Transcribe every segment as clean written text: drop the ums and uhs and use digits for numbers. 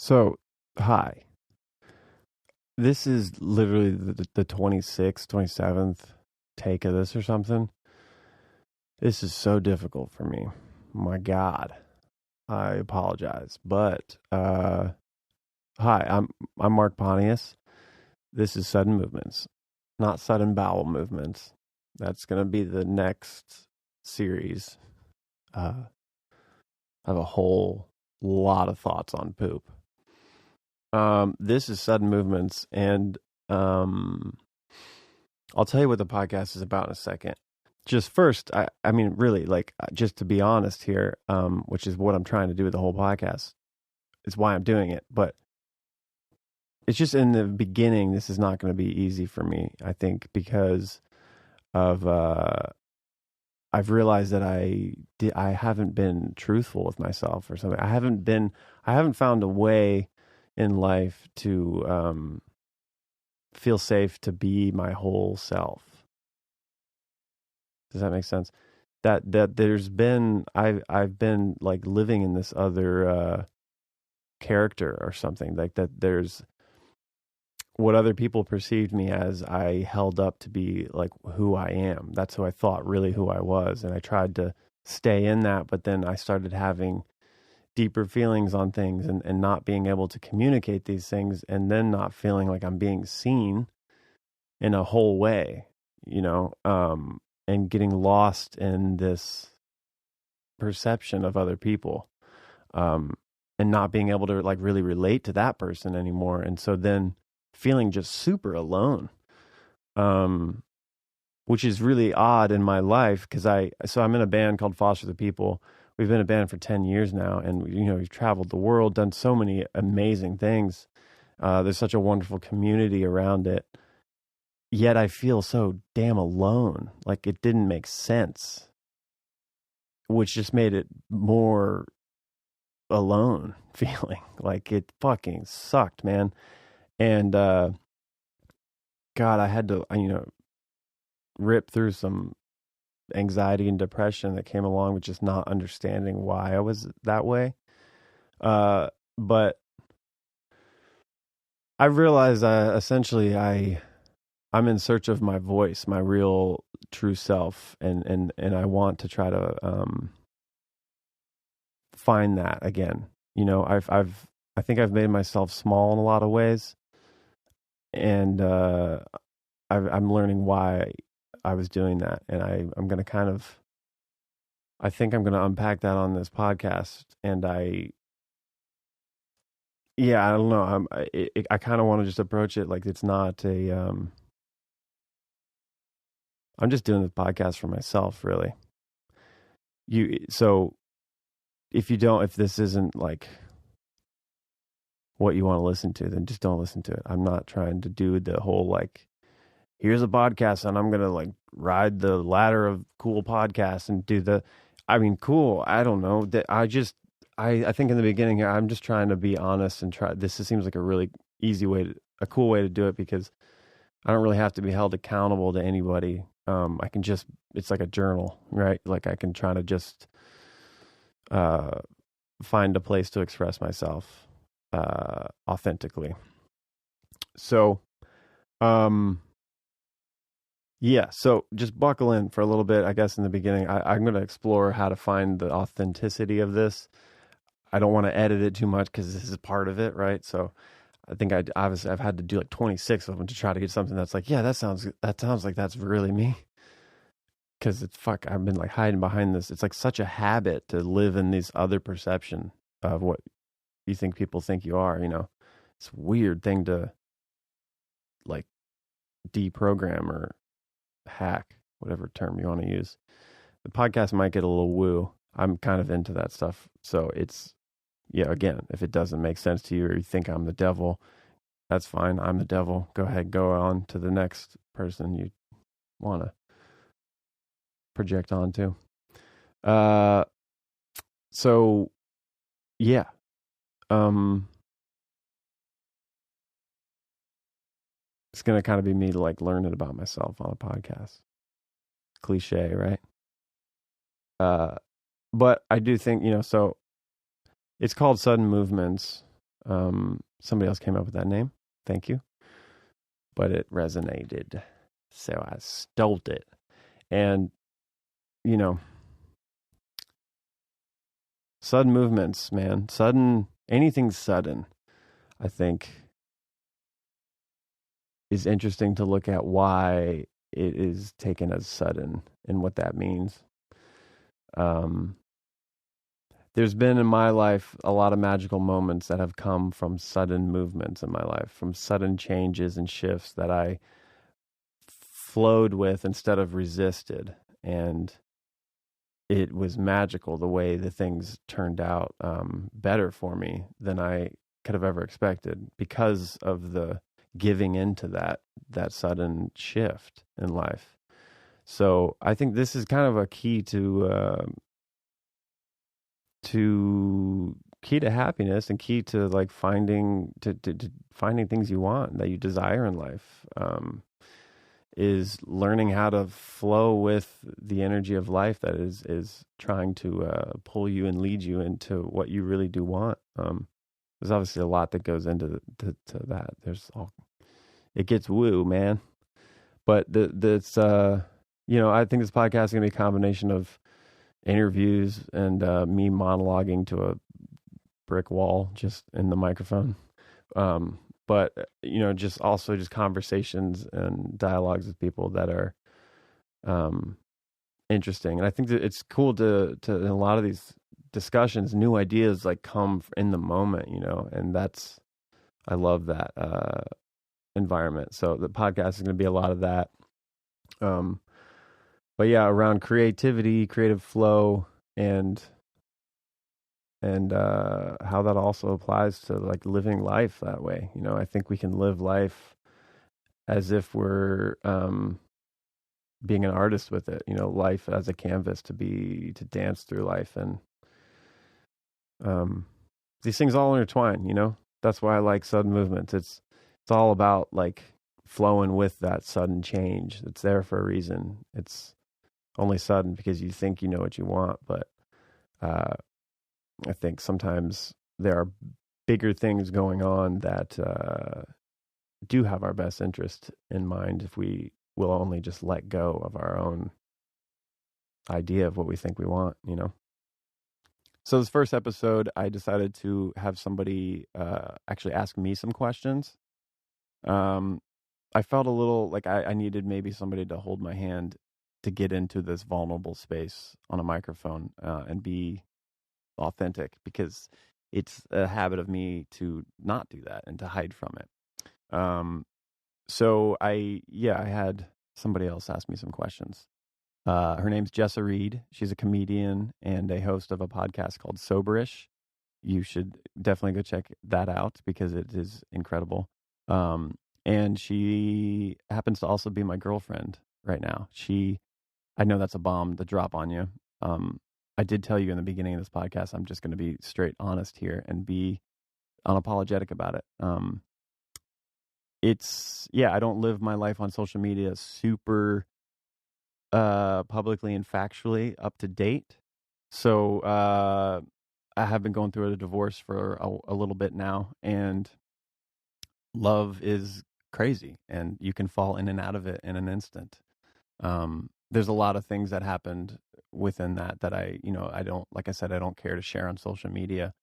So, hi. This is literally the 26th, 27th take of this or something. This is so difficult for me. My God. I apologize. But hi, I'm Mark Pontius. This is Sudden Movements, not Sudden Bowel Movements. That's going to be the next series. I have a whole lot of thoughts on poop. This is Sudden Movements, and I'll tell you what the podcast is about in a second. Just first, I mean, really, just to be honest here, which is what I'm trying to do with the whole podcast. It's why I'm doing it, but it's just in the beginning, this is not going to be easy for me, I think, because of, I've realized that I haven't been truthful with myself or something. I haven't found a way in life to feel safe to be my whole self. Does that make sense? That there's been I've been like living in this other character or something, like that there's what other people perceived me as. I held up to be like who I am. That's who I thought really who I was, and I tried to stay in that, but then I started having deeper feelings on things and not being able to communicate these things, and then not feeling like I'm being seen in a whole way, and getting lost in this perception of other people, and not being able to like really relate to that person anymore. And so then feeling just super alone, which is really odd in my life because I'm in a band called Foster the People. We've been a band for 10 years now, and we've traveled the world, done so many amazing things. There's such a wonderful community around it. Yet I feel so damn alone. Like it didn't make sense, which just made it more alone feeling. Like it fucking sucked, man. And God, I had to, rip through some anxiety and depression that came along with just not understanding why I was that way. But I realized essentially I'm in search of my voice, my real true self, and I want to try to find that again. I think I've made myself small in a lot of ways, and I'm learning why I was doing that, and I'm going to I think I'm going to unpack that on this podcast, and I don't know. I kind of want to just approach it like it's not a. I'm just doing this podcast for myself, really. So if this isn't like what you want to listen to, then just don't listen to it. I'm not trying to do the whole like, here's a podcast and I'm going to like ride the ladder of cool podcasts and cool. I don't know that I think in the beginning here, I'm just trying to be honest and try. This seems like a really easy way, a cool way to do it because I don't really have to be held accountable to anybody. I can just, it's like a journal, right? Like I can try to just find a place to express myself authentically. So, so just buckle in for a little bit, I guess, in the beginning. I'm going to explore how to find the authenticity of this. I don't want to edit it too much because this is part of it, right? So I think I've had to do like 26 of them to try to get something that's like, yeah, that sounds like that's really me. Because I've been like hiding behind this. It's like such a habit to live in this other perception of what you think people think you are, It's a weird thing to like deprogram or hack, whatever term you want to use. The podcast might get a little woo. I'm kind of into that stuff. So again, if it doesn't make sense to you or you think I'm the devil, that's fine. I'm the devil. Go ahead, go on to the next person you want to project onto. So yeah. It's going to kind of be me like learning about myself on a podcast. Cliche, right? But I do think, so it's called Sudden Movements. Somebody else came up with that name. Thank you. But it resonated. So I stole it. And, you know, sudden movements, man. Anything sudden, I think, is interesting to look at why it is taken as sudden and what that means. There's been in my life a lot of magical moments that have come from sudden movements in my life, from sudden changes and shifts that I flowed with instead of resisted. And it was magical the way the things turned out better for me than I could have ever expected because of the giving into that sudden shift in life. So I think this is kind of a key to happiness and key to like finding finding things you want that you desire in life. Is learning how to flow with the energy of life that is trying to pull you and lead you into what you really do want. There's obviously a lot that goes into to that. It gets woo, man. But I think this podcast is gonna be a combination of interviews and me monologuing to a brick wall just in the microphone. But just also just conversations and dialogues with people that are interesting. And I think that it's cool to in a lot of these discussions, new ideas like come in the moment, and I love that environment. So the podcast is going to be a lot of that. But yeah, around creativity, creative flow, and how that also applies to like living life that way. I think we can live life as if we're being an artist with it. Life as a canvas to dance through life, and these things all intertwine. That's why I like sudden movements. It's all about like flowing with that sudden change. It's there for a reason. It's only sudden because you think you know what you want, but I think sometimes there are bigger things going on that do have our best interest in mind if we will only just let go of our own idea of what we think we want. So this first episode, I decided to have somebody actually ask me some questions. I felt a little like I needed maybe somebody to hold my hand to get into this vulnerable space on a microphone and be authentic, because it's a habit of me to not do that and to hide from it. So I had somebody else ask me some questions. Her name's Jessa Reed. She's a comedian and a host of a podcast called Soberish. You should definitely go check that out because it is incredible. And she happens to also be my girlfriend right now. I know that's a bomb to drop on you. I did tell you in the beginning of this podcast, I'm just going to be straight honest here and be unapologetic about it. I don't live my life on social media super publicly and factually up to date. So I have been going through a divorce for a little bit now, and love is crazy, and you can fall in and out of it in an instant. There's a lot of things that happened within that I don't, like I said, I don't care to share on social media.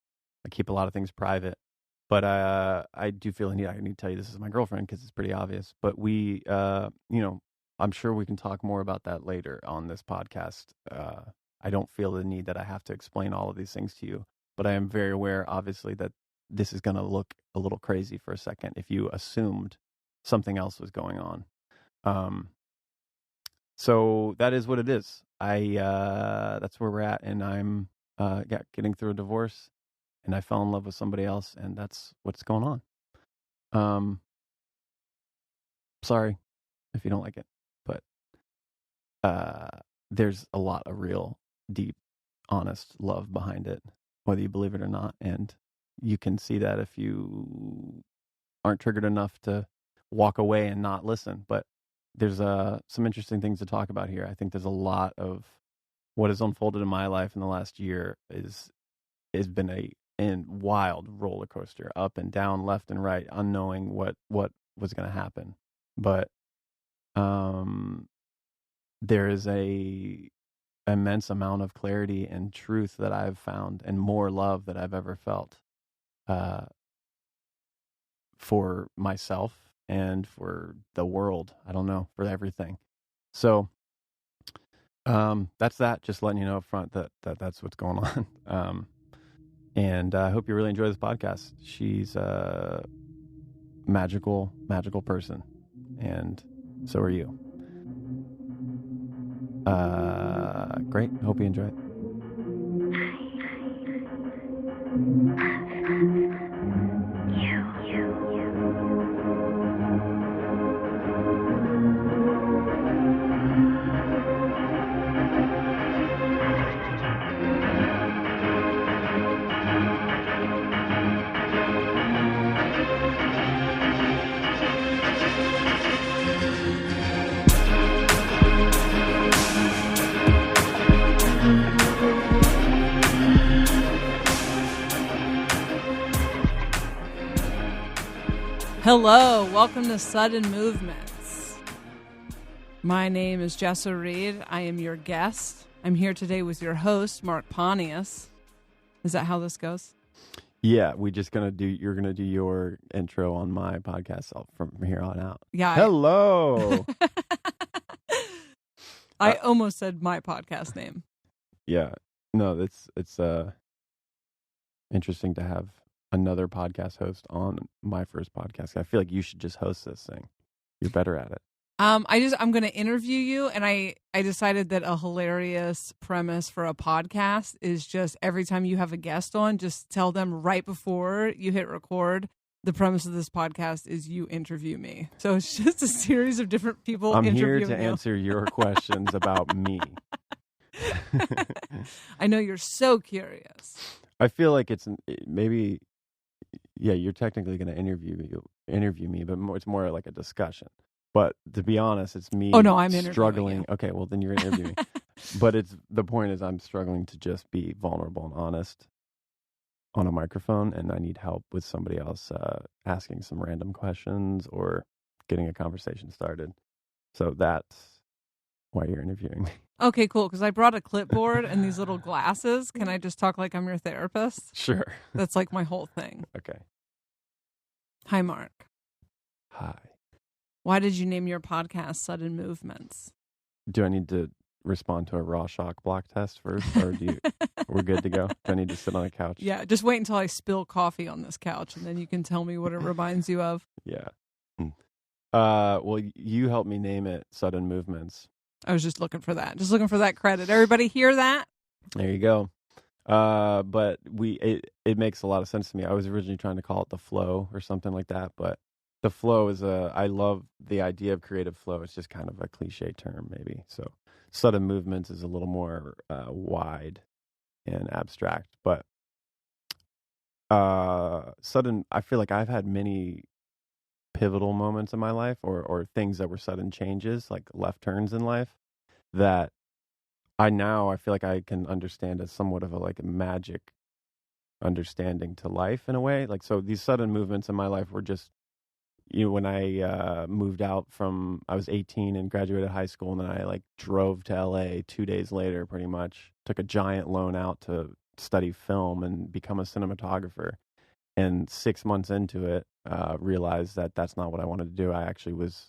I keep a lot of things private, but I do feel I need to tell you this is my girlfriend because it's pretty obvious. But we, I'm sure we can talk more about that later on this podcast. I don't feel the need that I have to explain all of these things to you, but I am very aware, obviously, that this is going to look a little crazy for a second if you assumed something else was going on. So that is what it is. That's where we're at, and I'm getting through a divorce, and I fell in love with somebody else, and that's what's going on. Sorry if you don't like it, but there's a lot of real, deep, honest love behind it, whether you believe it or not, and you can see that if you aren't triggered enough to walk away and not listen. But there's some interesting things to talk about here. I think there's a lot of what has unfolded in my life in the last year has been a and wild roller coaster, up and down, left and right, unknowing what was going to happen. But there is a immense amount of clarity and truth that I've found, and more love that I've ever felt for myself and for the world. I don't know, for everything. So that's that. Just letting you know up front that's what's going on. And I hope you really enjoy this podcast. She's a magical person, and so are you. Great. Hope you enjoy it. Hello, welcome to Sudden Movements. My name is Jessa Reed. I am your guest. I'm here today with your host, Mark Pontius. Is that how this goes? Yeah, you're gonna do your intro on my podcast from here on out. Yeah. Hello. I almost said my podcast name. Yeah. No, it's interesting to have another podcast host on my first podcast. I feel like you should just host this thing. You're better at it. I'm going to interview you, and I decided that a hilarious premise for a podcast is just every time you have a guest on, just tell them right before you hit record, the premise of this podcast is you interview me. So it's just a series of different people interviewing you. I'm here to answer your questions about me. I know you're so curious. I feel like it's maybe... Yeah, you're technically going to interview me, but it's more like a discussion. But to be honest, it's me. Oh no, I'm struggling. You. Okay, well then you're going to interview me. But the point is, I'm struggling to just be vulnerable and honest on a microphone, and I need help with somebody else asking some random questions or getting a conversation started. So that's why you're interviewing me. Okay, cool. Because I brought a clipboard and these little glasses. Can I just talk like I'm your therapist? Sure. That's like my whole thing. Okay. Hi, Mark. Hi. Why did you name your podcast Sudden Movements? Do I need to respond to a raw shock block test first, or we're good to go? Do I need to sit on a couch? Yeah, just wait until I spill coffee on this couch, and then you can tell me what it reminds you of. Yeah. Well, you helped me name it Sudden Movements. I was just looking for that. Just looking for that credit. Everybody hear that? There you go. But it makes a lot of sense to me. I was originally trying to call it the flow or something like that, but the flow is I love the idea of creative flow. It's just kind of a cliche term, maybe. So Sudden Movements is a little more wide and abstract, but sudden. I feel like I've had many pivotal moments in my life, or things that were sudden changes, like left turns in life, that I feel like I can understand as somewhat of a magic understanding to life in a way. Like, so these sudden movements in my life were just, when I moved out I was 18 and graduated high school, and then I drove to LA 2 days later, pretty much took a giant loan out to study film and become a cinematographer. And 6 months into it, realized that that's not what I wanted to do. I actually was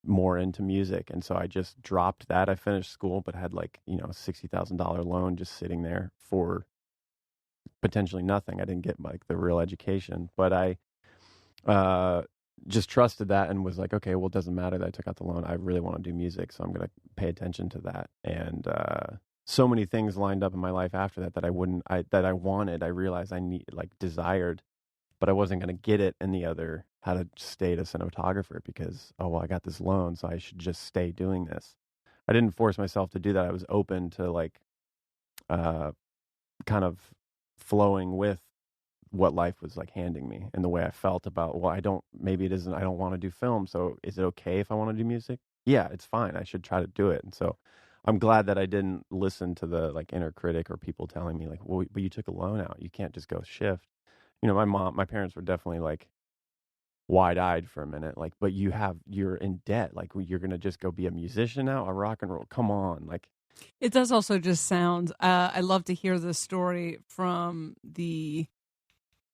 more into music, and so I just dropped that. I finished school, but had a $60,000 loan just sitting there for potentially nothing. I didn't get the real education, but I just trusted that and was like, okay, well, it doesn't matter that I took out the loan. I really want to do music, so I'm going to pay attention to that. And so many things lined up in my life after that I wanted. I realized I desired, but I wasn't going to get it in the other, how to stay a cinematographer, because, I got this loan, so I should just stay doing this. I didn't force myself to do that. I was open to kind of flowing with what life was handing me, and the way I felt about, I don't want to do film. So is it okay if I want to do music? Yeah, it's fine. I should try to do it. And so I'm glad that I didn't listen to the like inner critic or people telling me like, well, but you took a loan out. You can't just go shift. You know, my parents were definitely like wide-eyed for a minute. Like, but you're in debt. Like, you're going to just go be a musician now, a rock and roll. Come on. Like, It does also just sound, I love to hear the story from the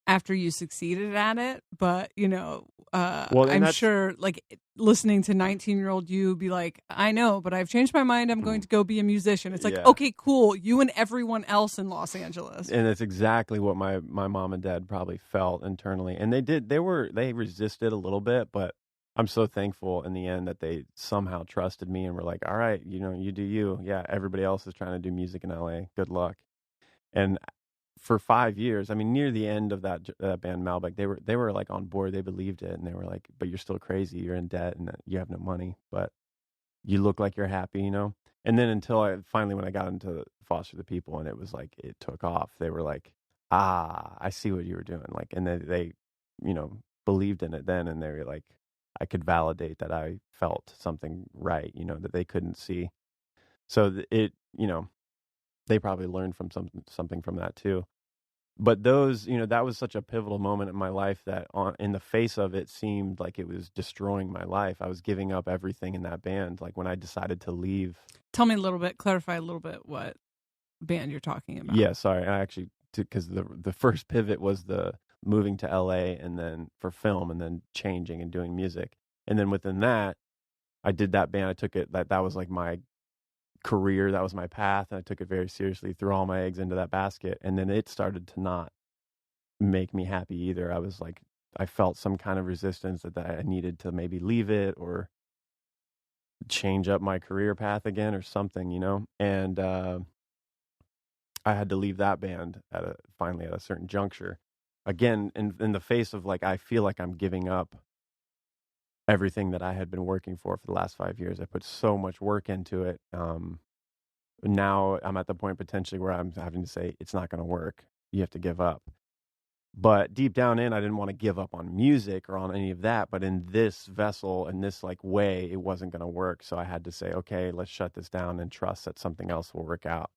after you succeeded at it, but well, and I'm that's, sure like listening to 19-year-old you be like, I know, but I've changed my mind. I'm going to go be a musician. It's like, yeah. okay, cool. You and everyone else in Los Angeles. And it's exactly what my mom and dad probably felt internally. And they resisted a little bit, but I'm so thankful in the end that they somehow trusted me and were like, all right, you do you. Yeah, everybody else is trying to do music in LA. Good luck. And for 5 years, I mean, near the end of that band Malbec, they were like on board. They believed it, and they were like, "But you're still crazy. You're in debt, and you have no money, but you look like you're happy." And then until when I got into Foster the People, and it was like it took off. They were like, "Ah, I see what you were doing." Like, and they believed in it then, and they were like, I could validate that I felt something right, that they couldn't see. So they probably learned from something from that too. But that was such a pivotal moment in my life that in the face of it seemed like it was destroying my life. I was giving up everything in that band. Like when I decided to leave. Tell me a little bit, clarify a little bit what band you're talking about. Yeah, sorry. I actually, because the first pivot was the moving to LA and then for film and then changing and doing music. And then within that, I did that band. I took it, that was like my career, that was my path, and I took it very seriously, threw all my eggs into that basket, and then it started to not make me happy either. I was like, I felt some kind of resistance that I needed to maybe leave it or change up my career path again or something, and I had to leave that band finally at a certain juncture again, in the face of like, I feel like I'm giving up everything that I had been working for the last 5 years. I put so much work into it. Now I'm at the point potentially where I'm having to say, it's not going to work. You have to give up. But deep down in, I didn't want to give up on music or on any of that. But in this vessel, in this like way, it wasn't going to work. So I had to say, okay, let's shut this down and trust that something else will work out.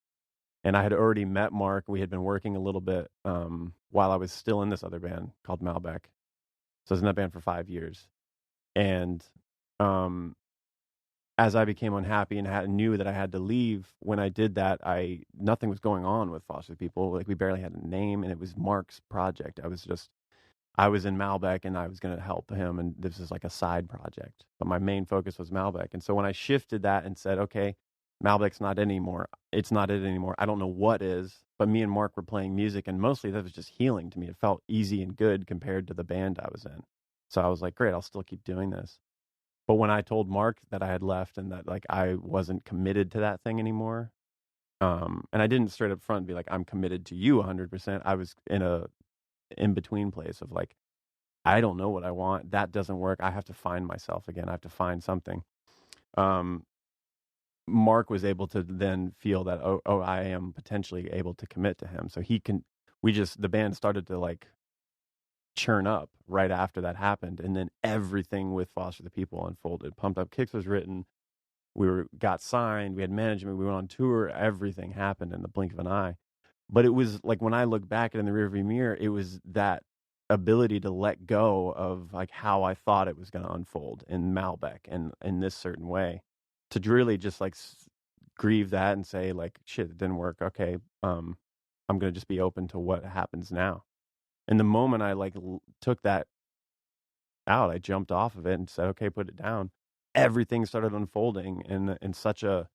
And I had already met Mark. We had been working a little bit while I was still in this other band called Malbec. So I was in that band for 5 years. And as I became unhappy and knew that I had to leave, when I did that, nothing was going on with Foster People. Like, we barely had a name, and it was Mark's project. I was in Malbec, and I was going to help him, and this is like a side project. But my main focus was Malbec. And so when I shifted that and said, okay, Malbec's not anymore. It's not it anymore. I don't know what is, but me and Mark were playing music, and mostly that was just healing to me. It felt easy and good compared to the band I was in. So I was like, great, I'll still keep doing this. But when I told Mark that I had left and that like I wasn't committed to that thing anymore, and I didn't straight up front be like, I'm committed to you 100%. I was in a in-between place of like, I don't know what I want. That doesn't work. I have to find myself again. I have to find something. Mark was able to then feel that, oh, I am potentially able to commit to him. So the band started to like churn up right after that happened. And then everything with Foster the People unfolded. Pumped Up Kicks was written. Got signed. We had management. We went on tour. Everything happened in the blink of an eye. But it was like, when I look back in the rearview mirror, it was that ability to let go of like how I thought it was going to unfold in Malbec and in this certain way, to really just like grieve that and say like, shit, it didn't work. Okay. I'm going to just be open to what happens now. And the moment I like took that out, I jumped off of it and said, okay, put it down. Everything started unfolding in such a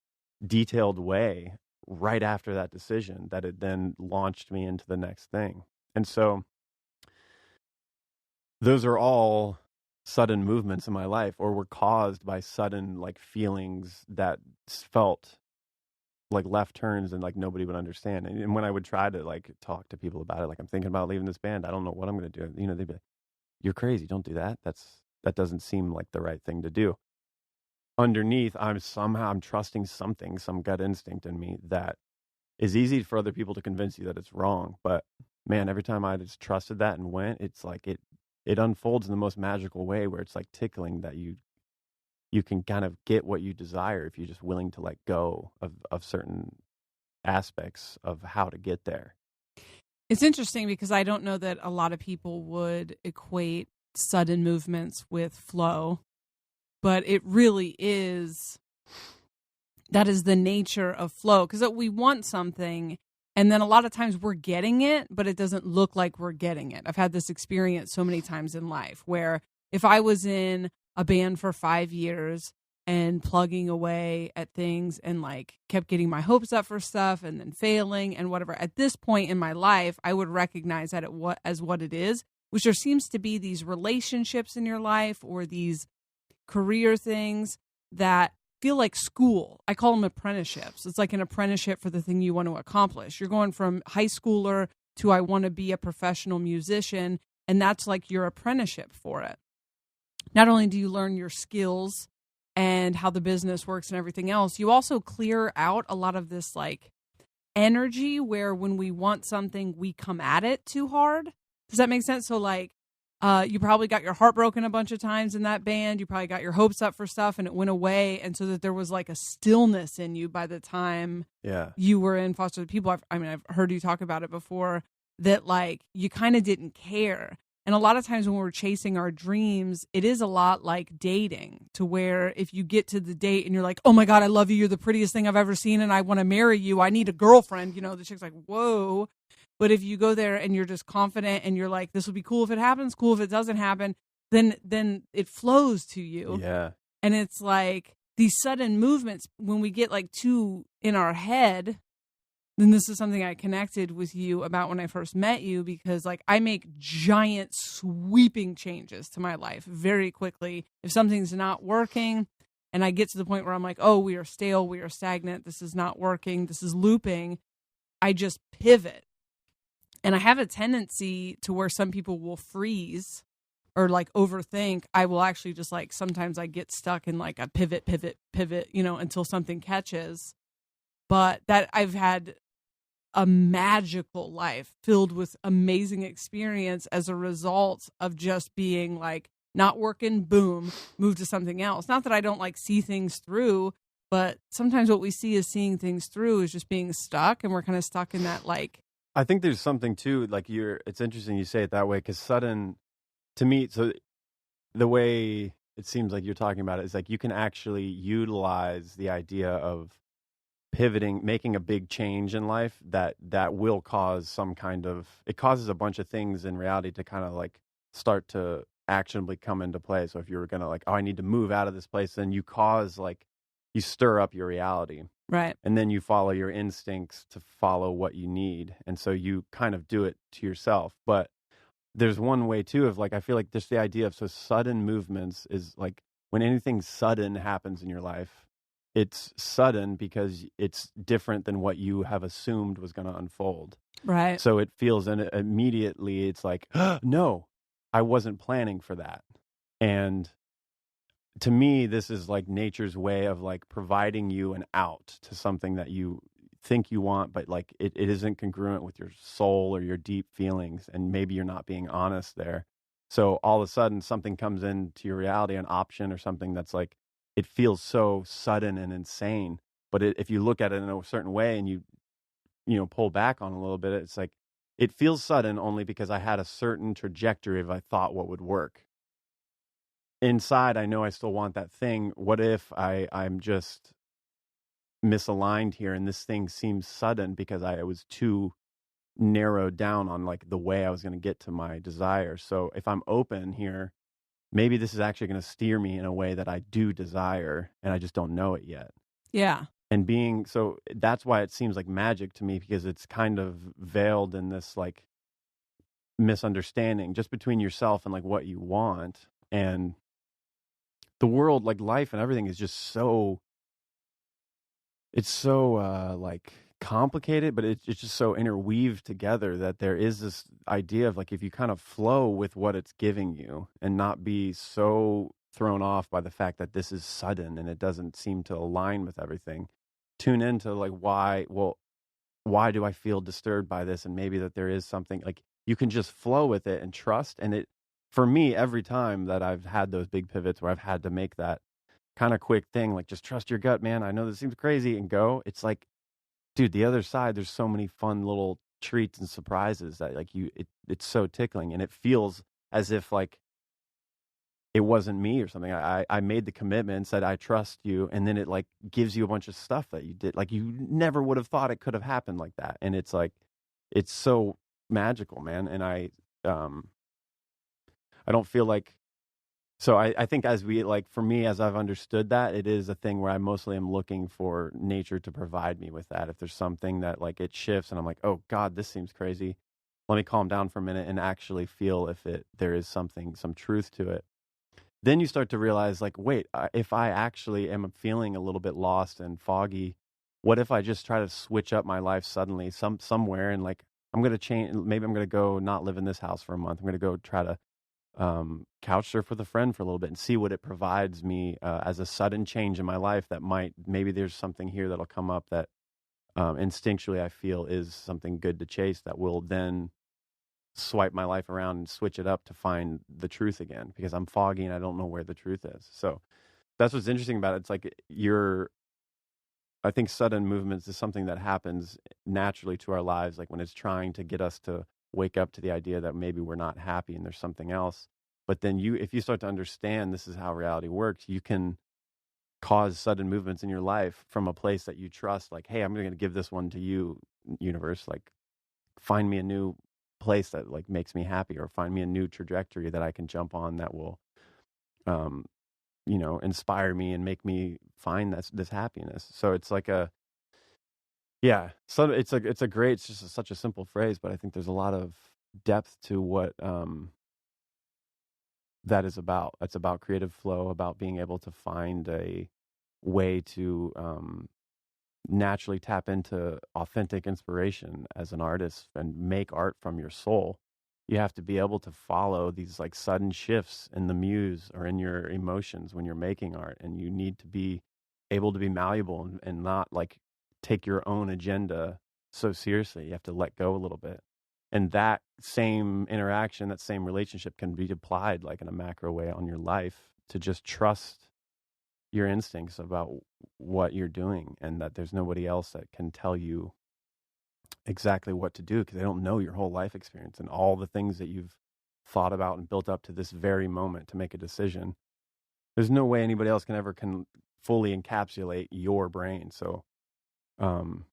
detailed way right after that decision that it then launched me into the next thing. And so those are all sudden movements in my life, or were caused by sudden like feelings that felt like left turns and like nobody would understand. And when I would try to like talk to people about it, like, I'm thinking about leaving this band, I don't know what I'm going to do. They'd be like, you're crazy. Don't do that. That doesn't seem like the right thing to do. Underneath, I'm trusting something, some gut instinct in me that is easy for other people to convince you that it's wrong. But man, every time I just trusted that and went, it's like it unfolds in the most magical way, where it's like tickling that you can kind of get what you desire if you're just willing to let go of certain aspects of how to get there. It's interesting because I don't know that a lot of people would equate sudden movements with flow, but it really is. That is the nature of flow, because we want something, and then a lot of times we're getting it, but it doesn't look like we're getting it. I've had this experience so many times in life where if I was in a band for 5 years and plugging away at things and like kept getting my hopes up for stuff and then failing and whatever, at this point in my life, I would recognize that as what it is, which there seems to be these relationships in your life or these career things that feel like school. I call them apprenticeships. It's like an apprenticeship for the thing you want to accomplish. You're going from high schooler to I want to be a professional musician, and that's like your apprenticeship for it. Not only do you learn your skills and how the business works and everything else, you also clear out a lot of this like energy where when we want something, we come at it too hard. Does that make sense? So like, you probably got your heart broken a bunch of times in that band. You probably got your hopes up for stuff and it went away. And so that there was like a stillness in you by the time you were in Foster the People. I've heard you talk about it before, that like you kind of didn't care. And a lot of times when we're chasing our dreams, it is a lot like dating, to where if you get to the date and you're like, oh my God, I love you. You're the prettiest thing I've ever seen. And I want to marry you. I need a girlfriend. You know, the chick's like, whoa. But if you go there and you're just confident and you're like, this will be cool if it happens, cool if it doesn't happen, then it flows to you. Yeah. And it's like these sudden movements, when we get like too in our head, then this is something I connected with you about when I first met you, because like I make giant sweeping changes to my life very quickly. If something's not working and I get to the point where I'm like, oh, we are stale, we are stagnant, this is not working, this is looping, I just pivot. And I have a tendency to where some people will freeze or like overthink. I will actually just like, sometimes I get stuck in like a pivot, you know, until something catches. But that I've had a magical life filled with amazing experience as a result of just being like not working, boom, move to something else. Not that I don't like see things through, but sometimes what we see as seeing things through is just being stuck, and we're kind of stuck in that like. I think there's something too, like it's interesting you say it that way, because sudden, to me, so the way it seems like you're talking about it is like you can actually utilize the idea of pivoting, making a big change in life that will cause some kind of, it causes a bunch of things in reality to kind of like start to actionably come into play. So if you're going to like, oh, I need to move out of this place, then you cause like, you stir up your reality. Right. And then you follow your instincts to follow what you need. And so you kind of do it to yourself. But there's one way too of like, I feel like just the idea of so sudden movements is like when anything sudden happens in your life, it's sudden because it's different than what you have assumed was going to unfold. Right. So it feels, and immediately it's like, no, I wasn't planning for that. And to me, this is like nature's way of like providing you an out to something that you think you want, but like it isn't congruent with your soul or your deep feelings. And maybe you're not being honest there. So all of a sudden something comes into your reality, an option or something that's like, it feels so sudden and insane. But if you look at it in a certain way and you pull back on a little bit, it's like, it feels sudden only because I had a certain trajectory of I thought what would work. Inside, I know I still want that thing. What if I'm just misaligned here and this thing seems sudden because I was too narrowed down on like the way I was going to get to my desire. So if I'm open here, maybe this is actually going to steer me in a way that I do desire and I just don't know it yet. Yeah. And so that's why it seems like magic to me, because it's kind of veiled in this like misunderstanding just between yourself and like what you want. And the world, like life and everything, is just so, it's so like complicated, but it's just so interweaved together that there is this idea of like, if you kind of flow with what it's giving you and not be so thrown off by the fact that this is sudden and it doesn't seem to align with everything, tune into like, why do I feel disturbed by this? And maybe that there is something, like you can just flow with it and trust. And it, for me, every time that I've had those big pivots where I've had to make that kind of quick thing, like just trust your gut, man. I know this seems crazy, and go. It's like, dude, the other side, there's so many fun little treats and surprises that like it's so tickling, and it feels as if like it wasn't me or something. I made the commitment, said I trust you, and then it like gives you a bunch of stuff that you did, like you never would have thought it could have happened like that. And it's like, it's so magical, man. And I don't feel like, so I think as we, like, for me, as I've understood that, it is a thing where I mostly am looking for nature to provide me with that. If there's something that like it shifts and I'm like, oh God, this seems crazy, let me calm down for a minute and actually feel if there is something, some truth to it. Then you start to realize, like, wait, if I actually am feeling a little bit lost and foggy, what if I just try to switch up my life suddenly somewhere, and like, I'm going to change, maybe I'm going to go not live in this house for a month. I'm going to go try to couch surf with a friend for a little bit and see what it provides me as a sudden change in my life that maybe there's something here that'll come up that instinctually I feel is something good to chase, that will then swipe my life around and switch it up to find the truth again, because I'm foggy and I don't know where the truth is. So that's what's interesting about it. It's like I think sudden movements is something that happens naturally to our lives, like when it's trying to get us to wake up to the idea that maybe we're not happy and there's something else. But then if you start to understand this is how reality works, you can cause sudden movements in your life from a place that you trust. Like, hey, I'm going to give this one to you, universe. Like, find me a new place that like makes me happy, or find me a new trajectory that I can jump on that will, inspire me and make me find this happiness. So it's like so it's just such a simple phrase, but I think there's a lot of depth to what that is about. It's about creative flow, about being able to find a way to naturally tap into authentic inspiration as an artist and make art from your soul. You have to be able to follow these like sudden shifts in the muse or in your emotions when you're making art, and you need to be able to be malleable and not like take your own agenda so seriously. You have to let go a little bit. And that same interaction, that same relationship can be applied like in a macro way on your life, to just trust your instincts about what you're doing, and that there's nobody else that can tell you exactly what to do, because they don't know your whole life experience and all the things that you've thought about and built up to this very moment to make a decision. There's no way anybody else can fully encapsulate your brain. So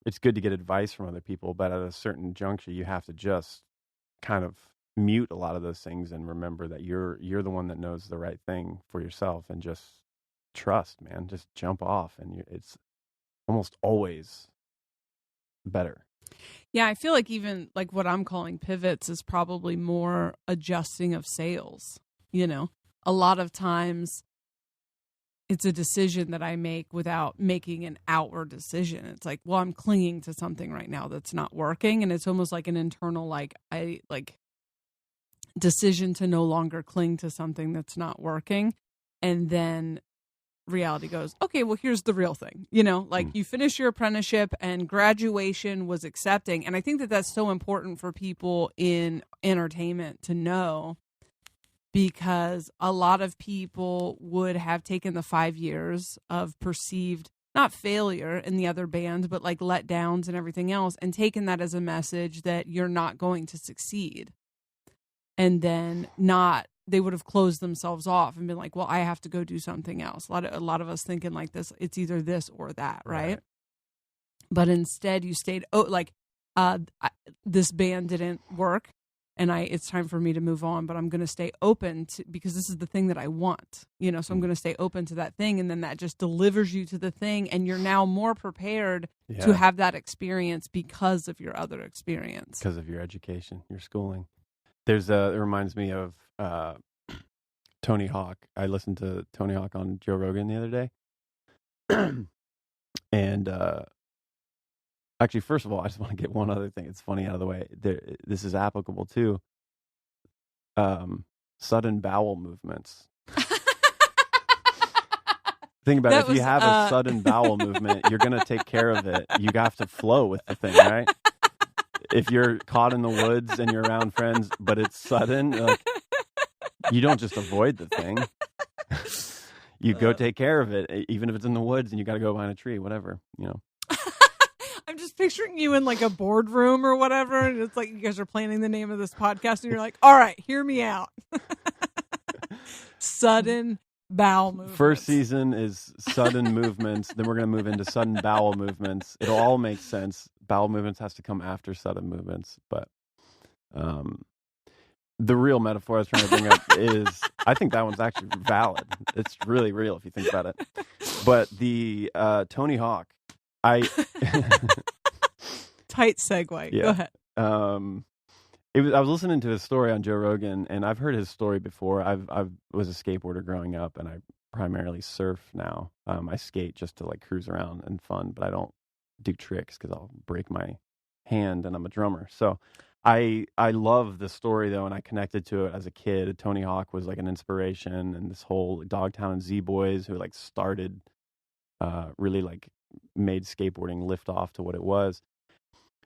it's good to get advice from other people, but at a certain juncture, you have to just kind of mute a lot of those things and remember that you're the one that knows the right thing for yourself, and just trust, man. Just jump off, and it's almost always better. Yeah, I feel like even like what I'm calling pivots is probably more adjusting of sails. A lot of times it's a decision that I make without making an outward decision. It's like, well, I'm clinging to something right now that's not working. And it's almost like an internal, decision to no longer cling to something that's not working. And then reality goes, okay, well, here's the real thing. You finish your apprenticeship and graduation was accepting. And I think that that's so important for people in entertainment to know, because a lot of people would have taken the 5 years of perceived, not failure in the other band, but like letdowns and everything else, and taken that as a message that you're not going to succeed. And then they would have closed themselves off and been like, well, I have to go do something else. A lot of us thinking like this, it's either this or that, right? But instead you stayed, this band didn't work, and it's time for me to move on, but I'm going to stay open to, because this is the thing that I want, so I'm going to stay open to that thing. And then that just delivers you to the thing. And you're now more prepared to have that experience because of your other experience. Because of your education, your schooling. It reminds me of Tony Hawk. I listened to Tony Hawk on Joe Rogan the other day. And actually, first of all, I just want to get one other thing. It's funny out of the way. This is applicable too. Sudden bowel movements. Think about it. If you have a sudden bowel movement, you're going to take care of it. You have to flow with the thing, right? If you're caught in the woods and you're around friends, but it's sudden, you don't just avoid the thing. You go take care of it, even if it's in the woods and you got to go behind a tree, whatever, I'm just picturing you in like a boardroom or whatever, and it's like you guys are planning the name of this podcast, and you're like, "All right, hear me out." Sudden bowel movements. First season is sudden movements. Then we're going to move into sudden bowel movements. It'll all make sense. Bowel movements has to come after sudden movements. But the real metaphor I was trying to bring up is, I think that one's actually valid. It's really real if you think about it. But the Tony Hawk, tight segue. Yeah. Go ahead. I was listening to his story on Joe Rogan, and I've heard his story before. I was a skateboarder growing up, and I primarily surf now. I skate just to like cruise around and fun, but I don't do tricks because I'll break my hand, and I'm a drummer. So I love the story though, and I connected to it as a kid. Tony Hawk was like an inspiration, and this whole Dogtown and Z Boys who like started, really like made skateboarding lift off to what it was.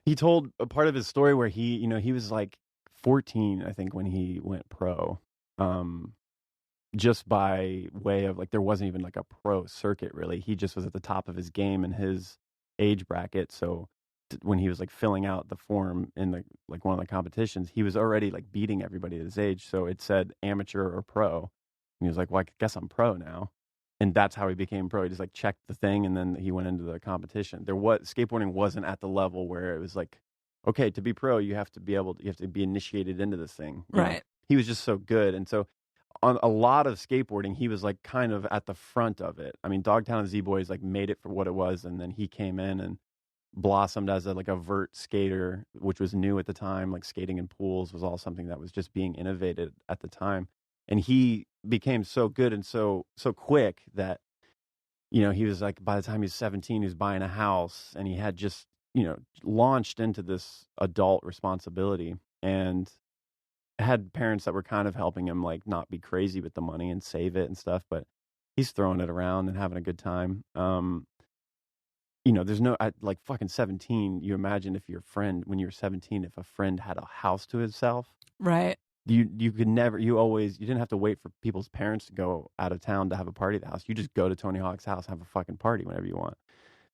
He told a part of his story where he was like 14, I think, when he went pro, just by way of like, there wasn't even like a pro circuit really. He just was at the top of his game in his age bracket. So when he was like filling out the form in the like one of the competitions, he was already like beating everybody at his age. So it said amateur or pro. And he was like, well, I guess I'm pro now. And that's how he became pro. He just like checked the thing, and then he went into the competition. Skateboarding wasn't at the level where it was like, okay, to be pro, you have to be initiated into this thing. Right. He was just so good. And so on a lot of skateboarding, he was like kind of at the front of it. I mean, Dogtown and Z Boys like made it for what it was, and then he came in and blossomed as a vert skater, which was new at the time. Like skating in pools was all something that was just being innovated at the time. And he became so good and so quick that, he was like, by the time he was 17, he was buying a house, and he had just, launched into this adult responsibility, and had parents that were kind of helping him like not be crazy with the money and save it and stuff, but he's throwing it around and having a good time. There's no, like fucking 17, you imagine if your friend, when you were 17, if a friend had a house to himself. Right. You could never, you didn't have to wait for people's parents to go out of town to have a party at the house. You just go to Tony Hawk's house, have a fucking party whenever you want.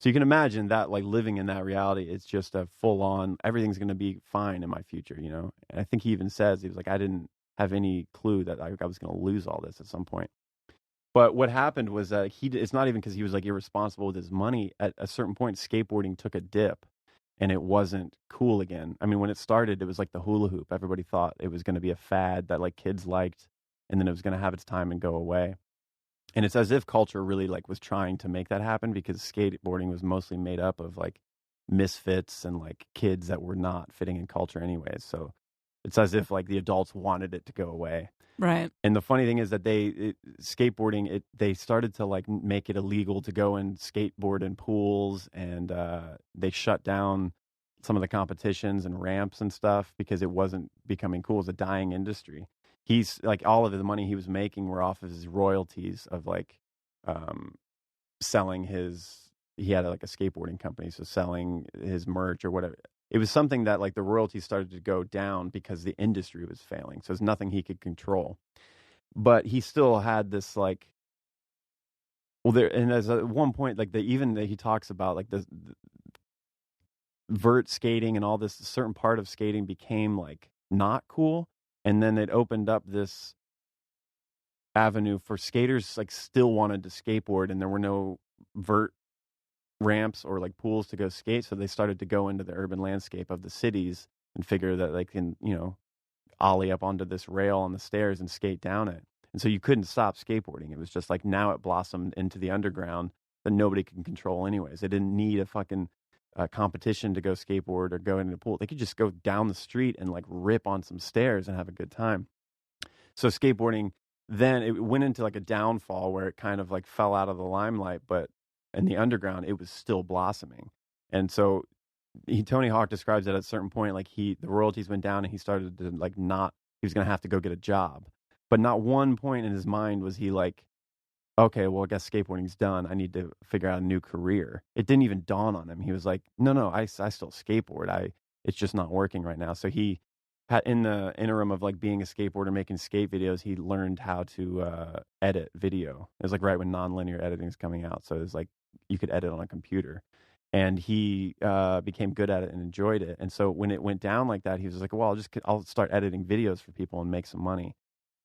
So you can imagine that, like living in that reality, it's just a full on, everything's going to be fine in my future, And I think he even says, he was like, I didn't have any clue that I was going to lose all this at some point. But what happened was that it's not even because he was like irresponsible with his money. At a certain point, skateboarding took a dip, and it wasn't cool again. I mean, when it started, it was like the hula hoop. Everybody thought it was going to be a fad that like kids liked, and then it was going to have its time and go away. And it's as if culture really like was trying to make that happen, because skateboarding was mostly made up of like misfits and like kids that were not fitting in culture anyways. So it's as if like the adults wanted it to go away. Right. And the funny thing is that they started to like make it illegal to go and skateboard in pools, and they shut down some of the competitions and ramps and stuff because it wasn't becoming cool. It's a dying industry. He's like, all of the money he was making were off of his royalties of like selling he had like a skateboarding company, so selling his merch or whatever. It was something that like the royalties started to go down because the industry was failing. So there's nothing he could control. But he still had this like, and as at one point, like he talks about like the vert skating and all this, certain part of skating became like not cool. And then it opened up this avenue for skaters like still wanted to skateboard, and there were no vert ramps or like pools to go skate, so they started to go into the urban landscape of the cities and figure that they can ollie up onto this rail on the stairs and skate down it. And so you couldn't stop skateboarding. It was just like, now it blossomed into the underground that nobody can control anyways. They didn't need a fucking competition to go skateboard or go into the pool. They could just go down the street and like rip on some stairs and have a good time. So skateboarding, then it went into like a downfall where it kind of like fell out of the limelight, but in the underground, it was still blossoming. And so Tony Hawk describes that at a certain point, like the royalties went down, and he started to like he was going to have to go get a job. But not one point in his mind was he like, okay, well, I guess skateboarding's done. I need to figure out a new career. It didn't even dawn on him. He was like, no, I still skateboard. It's just not working right now. So he in the interim of like being a skateboarder, making skate videos, he learned how to edit video. It was like right when nonlinear editing is coming out, so it was like you could edit on a computer, and he became good at it and enjoyed it. And so when it went down like that, he was like, "Well, I'll start editing videos for people and make some money."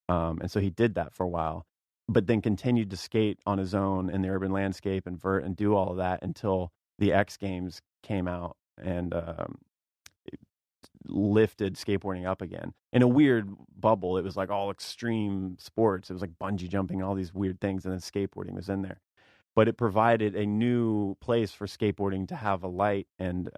And so he did that for a while, but then continued to skate on his own in the urban landscape and vert and do all of that until the X Games came out and lifted skateboarding up again in a weird bubble. It was like all extreme sports. It was like bungee jumping, all these weird things, and then skateboarding was in there. But it provided a new place for skateboarding to have a light and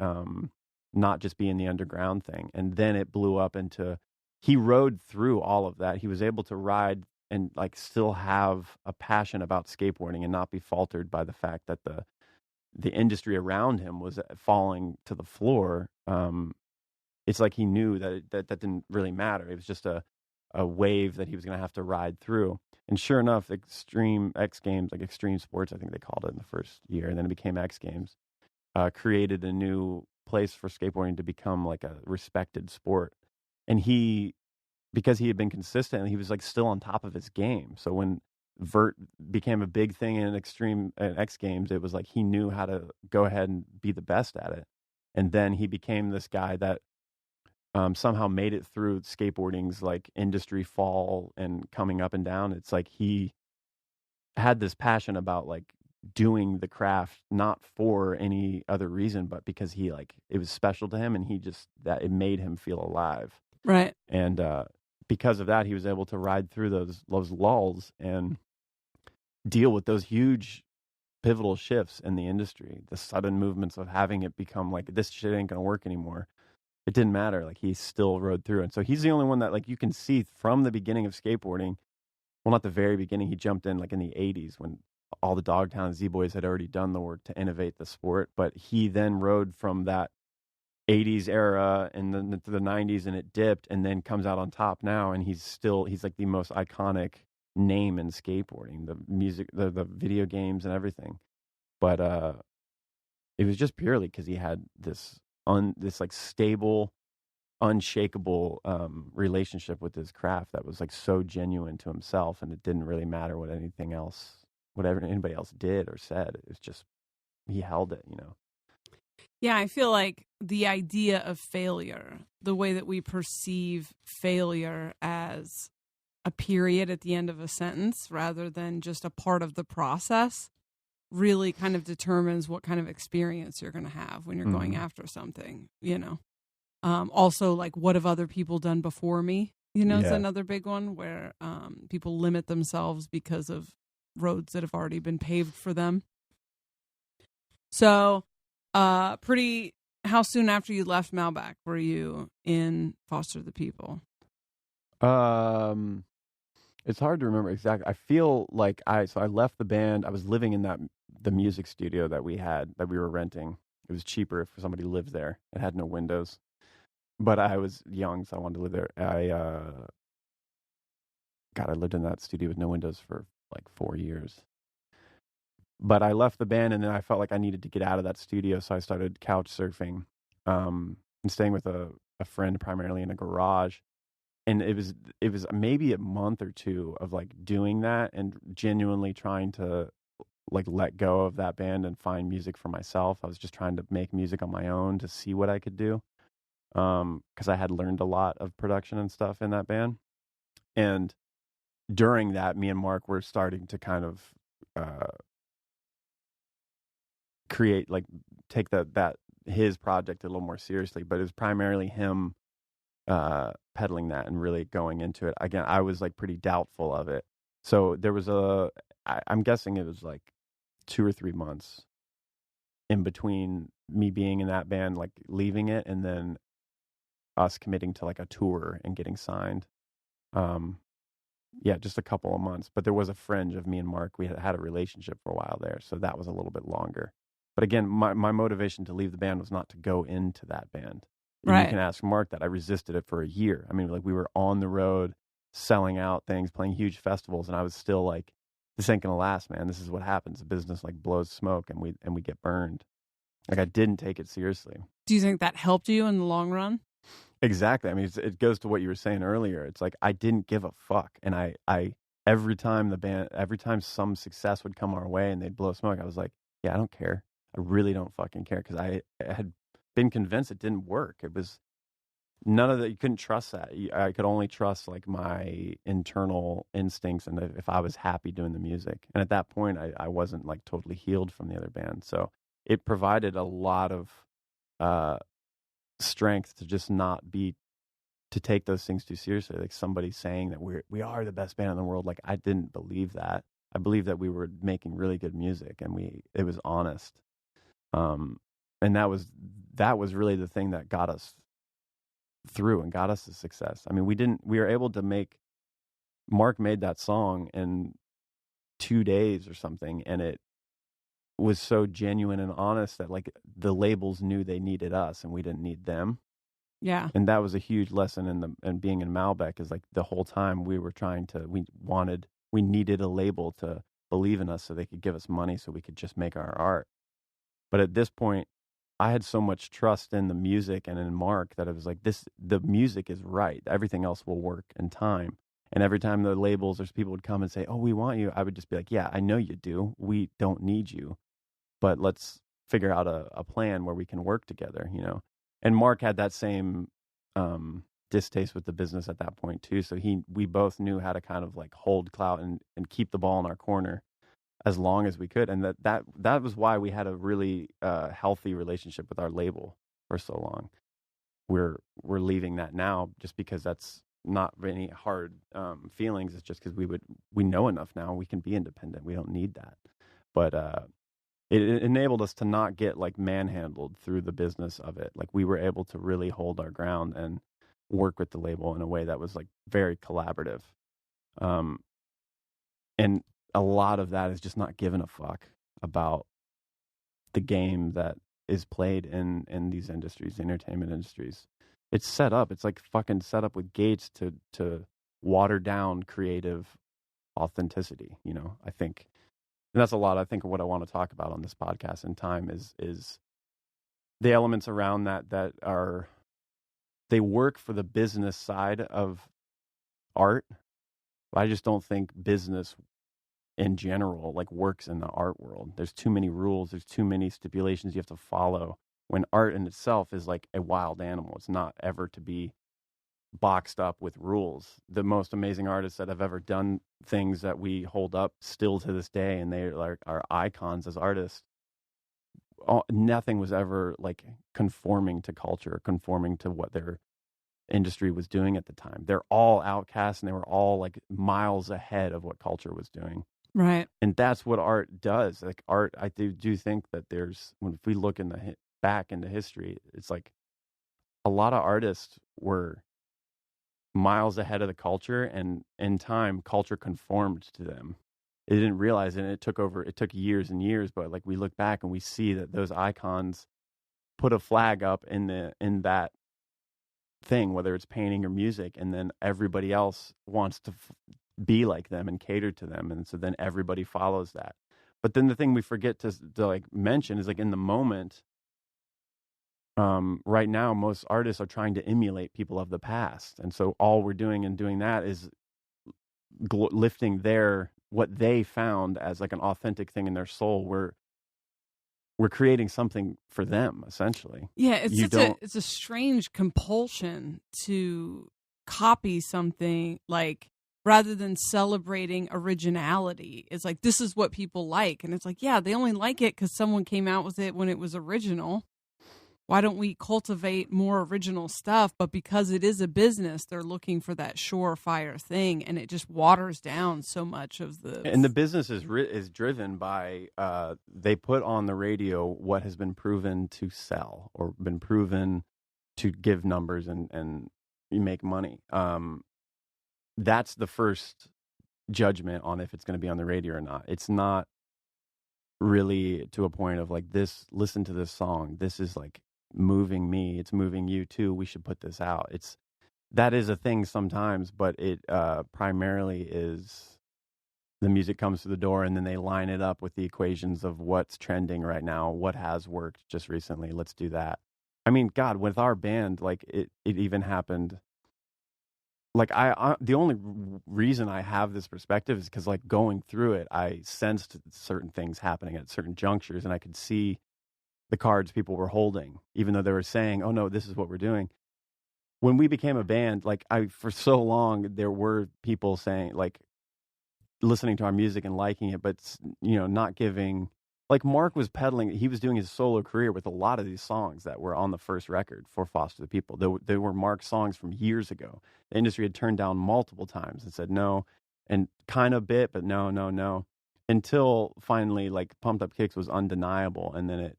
not just be in the underground thing. And then it blew up into, he rode through all of that. He was able to ride and like still have a passion about skateboarding and not be faltered by the fact that the industry around him was falling to the floor. It's like he knew that didn't really matter. It was just a wave that he was going to have to ride through. And sure enough, Extreme X Games, like Extreme Sports, I think they called it in the first year, and then it became X Games, created a new place for skateboarding to become like a respected sport. And because he had been consistent, he was like still on top of his game. So when vert became a big thing in X Games, it was like he knew how to go ahead and be the best at it. And then he became this guy that somehow made it through skateboarding's like industry fall and coming up and down. It's like he had this passion about like doing the craft, not for any other reason, but because he like, it was special to him, and that it made him feel alive. Right. And because of that, he was able to ride through those lulls and deal with those huge pivotal shifts in the industry, the sudden movements of having it become like, this shit ain't gonna work anymore. It didn't matter. Like, he still rode through. And so he's the only one that like you can see from the beginning of skateboarding. Well, not the very beginning. He jumped in like in the 80s when all the Dogtown Z-Boys had already done the work to innovate the sport. But he then rode from that 80s era and then to the 90s, and it dipped, and then comes out on top now. And he's like the most iconic name in skateboarding, the music, the video games and everything. But it was just purely because he had this like stable, unshakable relationship with his craft that was like so genuine to himself, and it didn't really matter what whatever anybody else did or said. It was just, he held it, you know. Yeah, I feel like the idea of failure, the way that we perceive failure as a period at the end of a sentence rather than just a part of the process, really kind of determines what kind of experience you're going to have when you're going after something, you know. Also, like, what have other people done before me? You know, it's another big one where people limit themselves because of roads that have already been paved for them. So, how soon after you left Malbec were you in Foster the People? It's hard to remember exactly. I feel like I left the band. I was living in the music studio that we were renting. It was cheaper if somebody lived there. It had no windows, but I was young, so I wanted to live there. I lived in that studio with no windows for like 4 years. But I left the band, and then I felt like I needed to get out of that studio, so I started couch surfing, and staying with a friend primarily in a garage. And it was maybe a month or two of like doing that and genuinely trying to like let go of that band and find music for myself. I was just trying to make music on my own to see what I could do, because I had learned a lot of production and stuff in that band. And during that, me and Mark were starting to kind of create, like, take his project a little more seriously. But it was primarily him peddling that and really going into it. Again, I was like pretty doubtful of it. So there was I'm guessing it was like 2 or 3 months in between me being in that band, like leaving it, and then us committing to like a tour and getting signed. Yeah, just a couple of months. But there was a fringe of me and Mark. We had a relationship for a while there, so that was a little bit longer. But again, my motivation to leave the band was not to go into that band. Right. You can ask Mark that. I resisted it for a year. I mean, like, we were on the road, selling out things, playing huge festivals, and I was still like, this ain't gonna last, man. This is what happens. The business like blows smoke, and we get burned. Like, I didn't take it seriously. Do you think that helped you in the long run? Exactly. I mean, it goes to what you were saying earlier. It's like I didn't give a fuck, and I every time every time some success would come our way and they'd blow smoke, I was like, yeah, I don't care. I really don't fucking care because I had been convinced it didn't work. It was none of that. You couldn't trust that. I could only trust like my internal instincts and if I was happy doing the music. And at that point, I wasn't like totally healed from the other band, so it provided a lot of uh, strength to just not be to take those things too seriously. Like somebody saying that we are the best band in the world. Like I didn't believe that. I believed that we were making really good music and it was honest. And that was really the thing that got us through and got us to success. I mean, we were able to Mark made that song in 2 days or something, and it was so genuine and honest that like the labels knew they needed us and we didn't need them. Yeah. And that was a huge lesson in being in Malbec is like the whole time we needed a label to believe in us so they could give us money so we could just make our art. But at this point, I had so much trust in the music and in Mark that it was like the music is right. Everything else will work in time. And every time the labels or people would come and say, "Oh, we want you," I would just be like, "Yeah, I know you do. We don't need you, but let's figure out a plan where we can work together," you know. And Mark had that same distaste with the business at that point too. So we both knew how to kind of like hold clout and keep the ball in our corner as long as we could. And that was why we had a really healthy relationship with our label for so long. We're leaving that now just because that's not any hard feelings. It's just because we know enough now. We can be independent. We don't need that. But it enabled us to not get like manhandled through the business of it. Like we were able to really hold our ground and work with the label in a way that was like very collaborative. And a lot of that is just not giving a fuck about the game that is played in these industries, the entertainment industries. It's set up. It's like fucking set up with gates to water down creative authenticity, you know, I think. And that's a lot, I think, of what I want to talk about on this podcast in time is the elements around that are, they work for the business side of art. But I just don't think business in general like works in the art world. There's too many rules. There's too many stipulations you have to follow when art in itself is like a wild animal. It's not ever to be boxed up with rules. The most amazing artists that have ever done things that we hold up still to this day, and they like are icons as artists. Nothing was ever like conforming to culture, conforming to what their industry was doing at the time. They're all outcasts, and they were all like miles ahead of what culture was doing. Right. And that's what art does. Like art, I do think that if we look back into history, it's like a lot of artists were miles ahead of the culture, and in time culture conformed to them. They didn't realize it, and it took years and years, but like we look back and we see that those icons put a flag up in that thing, whether it's painting or music, and then everybody else wants to be like them and cater to them, and so then everybody follows that. But then the thing we forget to like mention is like in the moment, right now, most artists are trying to emulate people of the past. And so all we're doing in doing that is lifting what they found as like an authentic thing in their soul. We're creating something for them, essentially. Yeah, it's a strange compulsion to copy something, like rather than celebrating originality. It's like, this is what people like. And it's like, yeah, they only like it because someone came out with it when it was original. Why don't we cultivate more original stuff? But because it is a business, they're looking for that surefire thing, and it just waters down so much of the. And the business is driven by they put on the radio what has been proven to sell or been proven to give numbers and you make money. That's the first judgment on if it's going to be on the radio or not. It's not really to a point of like this. Listen to this song. This is like moving me, it's moving you too, we should put this out. That is a thing sometimes, but it primarily is the music comes to the door, and then they line it up with the equations of what's trending right now, what has worked just recently, let's do that. I mean, God, with our band, like it even happened. Like the only reason I have this perspective is because like going through it, I sensed certain things happening at certain junctures, and I could see the cards people were holding, even though they were saying, "Oh no, this is what we're doing." When we became a band, like for so long, there were people saying, like, listening to our music and liking it, but not giving. Like Mark was peddling, he was doing his solo career with a lot of these songs that were on the first record for Foster the People. They were Mark's songs from years ago. The industry had turned down multiple times and said no, and kind of bit, but no, no, no, until finally, like Pumped Up Kicks was undeniable, and then it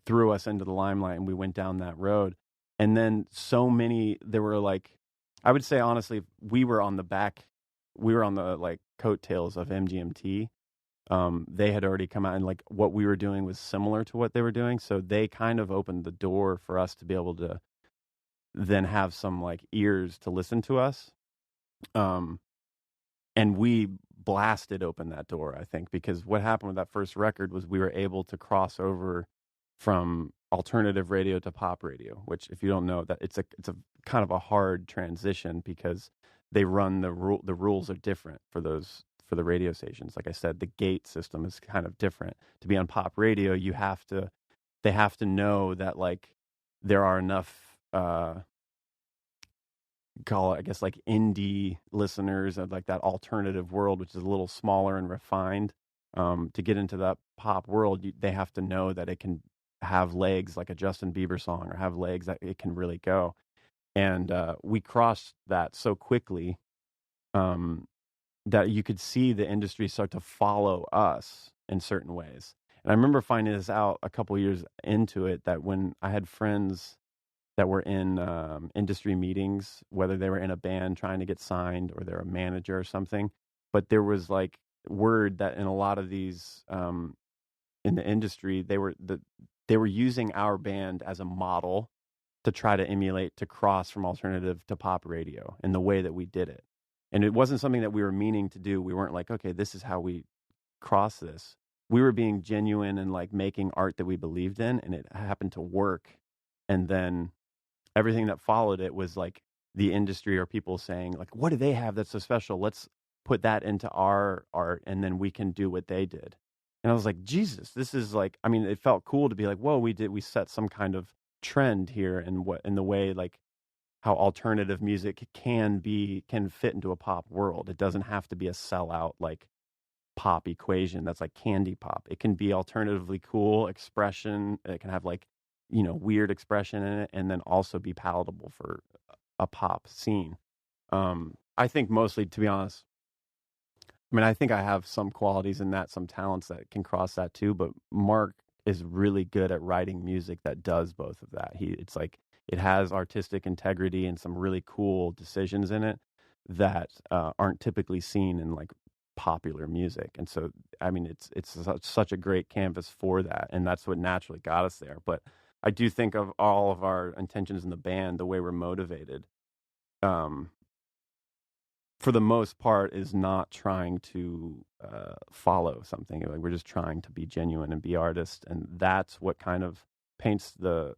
threw us into the limelight, and we went down that road. And then there were like, I would say honestly, we were on the like coattails of MGMT. They had already come out, and like what we were doing was similar to what they were doing. So they kind of opened the door for us to be able to then have some like ears to listen to us. And we blasted open that door, I think, because what happened with that first record was we were able to cross over from alternative radio to pop radio, which, if you don't know, that it's a kind of a hard transition because they run the rules are different for the radio stations. Like I said, the gate system is kind of different. To be on pop radio, they have to know that like there are enough call it, I guess, like indie listeners of like that alternative world, which is a little smaller and refined. To get into that pop world, they have to know that it can have legs like a Justin Bieber song, or have legs that it can really go. And we crossed that so quickly that you could see the industry start to follow us in certain ways. And I remember finding this out a couple years into it, that when I had friends that were in industry meetings, whether they were in a band trying to get signed or they're a manager or something, but there was like word that in a lot of these in the industry, they were using our band as a model to try to emulate, to cross from alternative to pop radio in the way that we did it. And it wasn't something that we were meaning to do. We weren't like, okay, this is how we cross this. We were being genuine and like making art that we believed in, and it happened to work. And then everything that followed it was like the industry or people saying like, what do they have that's so special? Let's put that into our art, and then we can do what they did. And I was like, Jesus, this is like, I mean, it felt cool to be like, whoa, we set some kind of trend here in the way like how alternative music can fit into a pop world. It doesn't have to be a sellout like pop equation that's like candy pop. It can be alternatively cool expression. It can have like, weird expression in it, and then also be palatable for a pop scene. I think mostly, to be honest, I mean, I think I have some qualities in that, some talents that can cross that too, but Mark is really good at writing music that does both of that. It's like, it has artistic integrity and some really cool decisions in it that aren't typically seen in like popular music. And so, I mean, it's such a great canvas for that, and that's what naturally got us there. But I do think of all of our intentions in the band, the way we're motivated, for the most part, is not trying to follow something. Like, we're just trying to be genuine and be artists, and that's what kind of paints the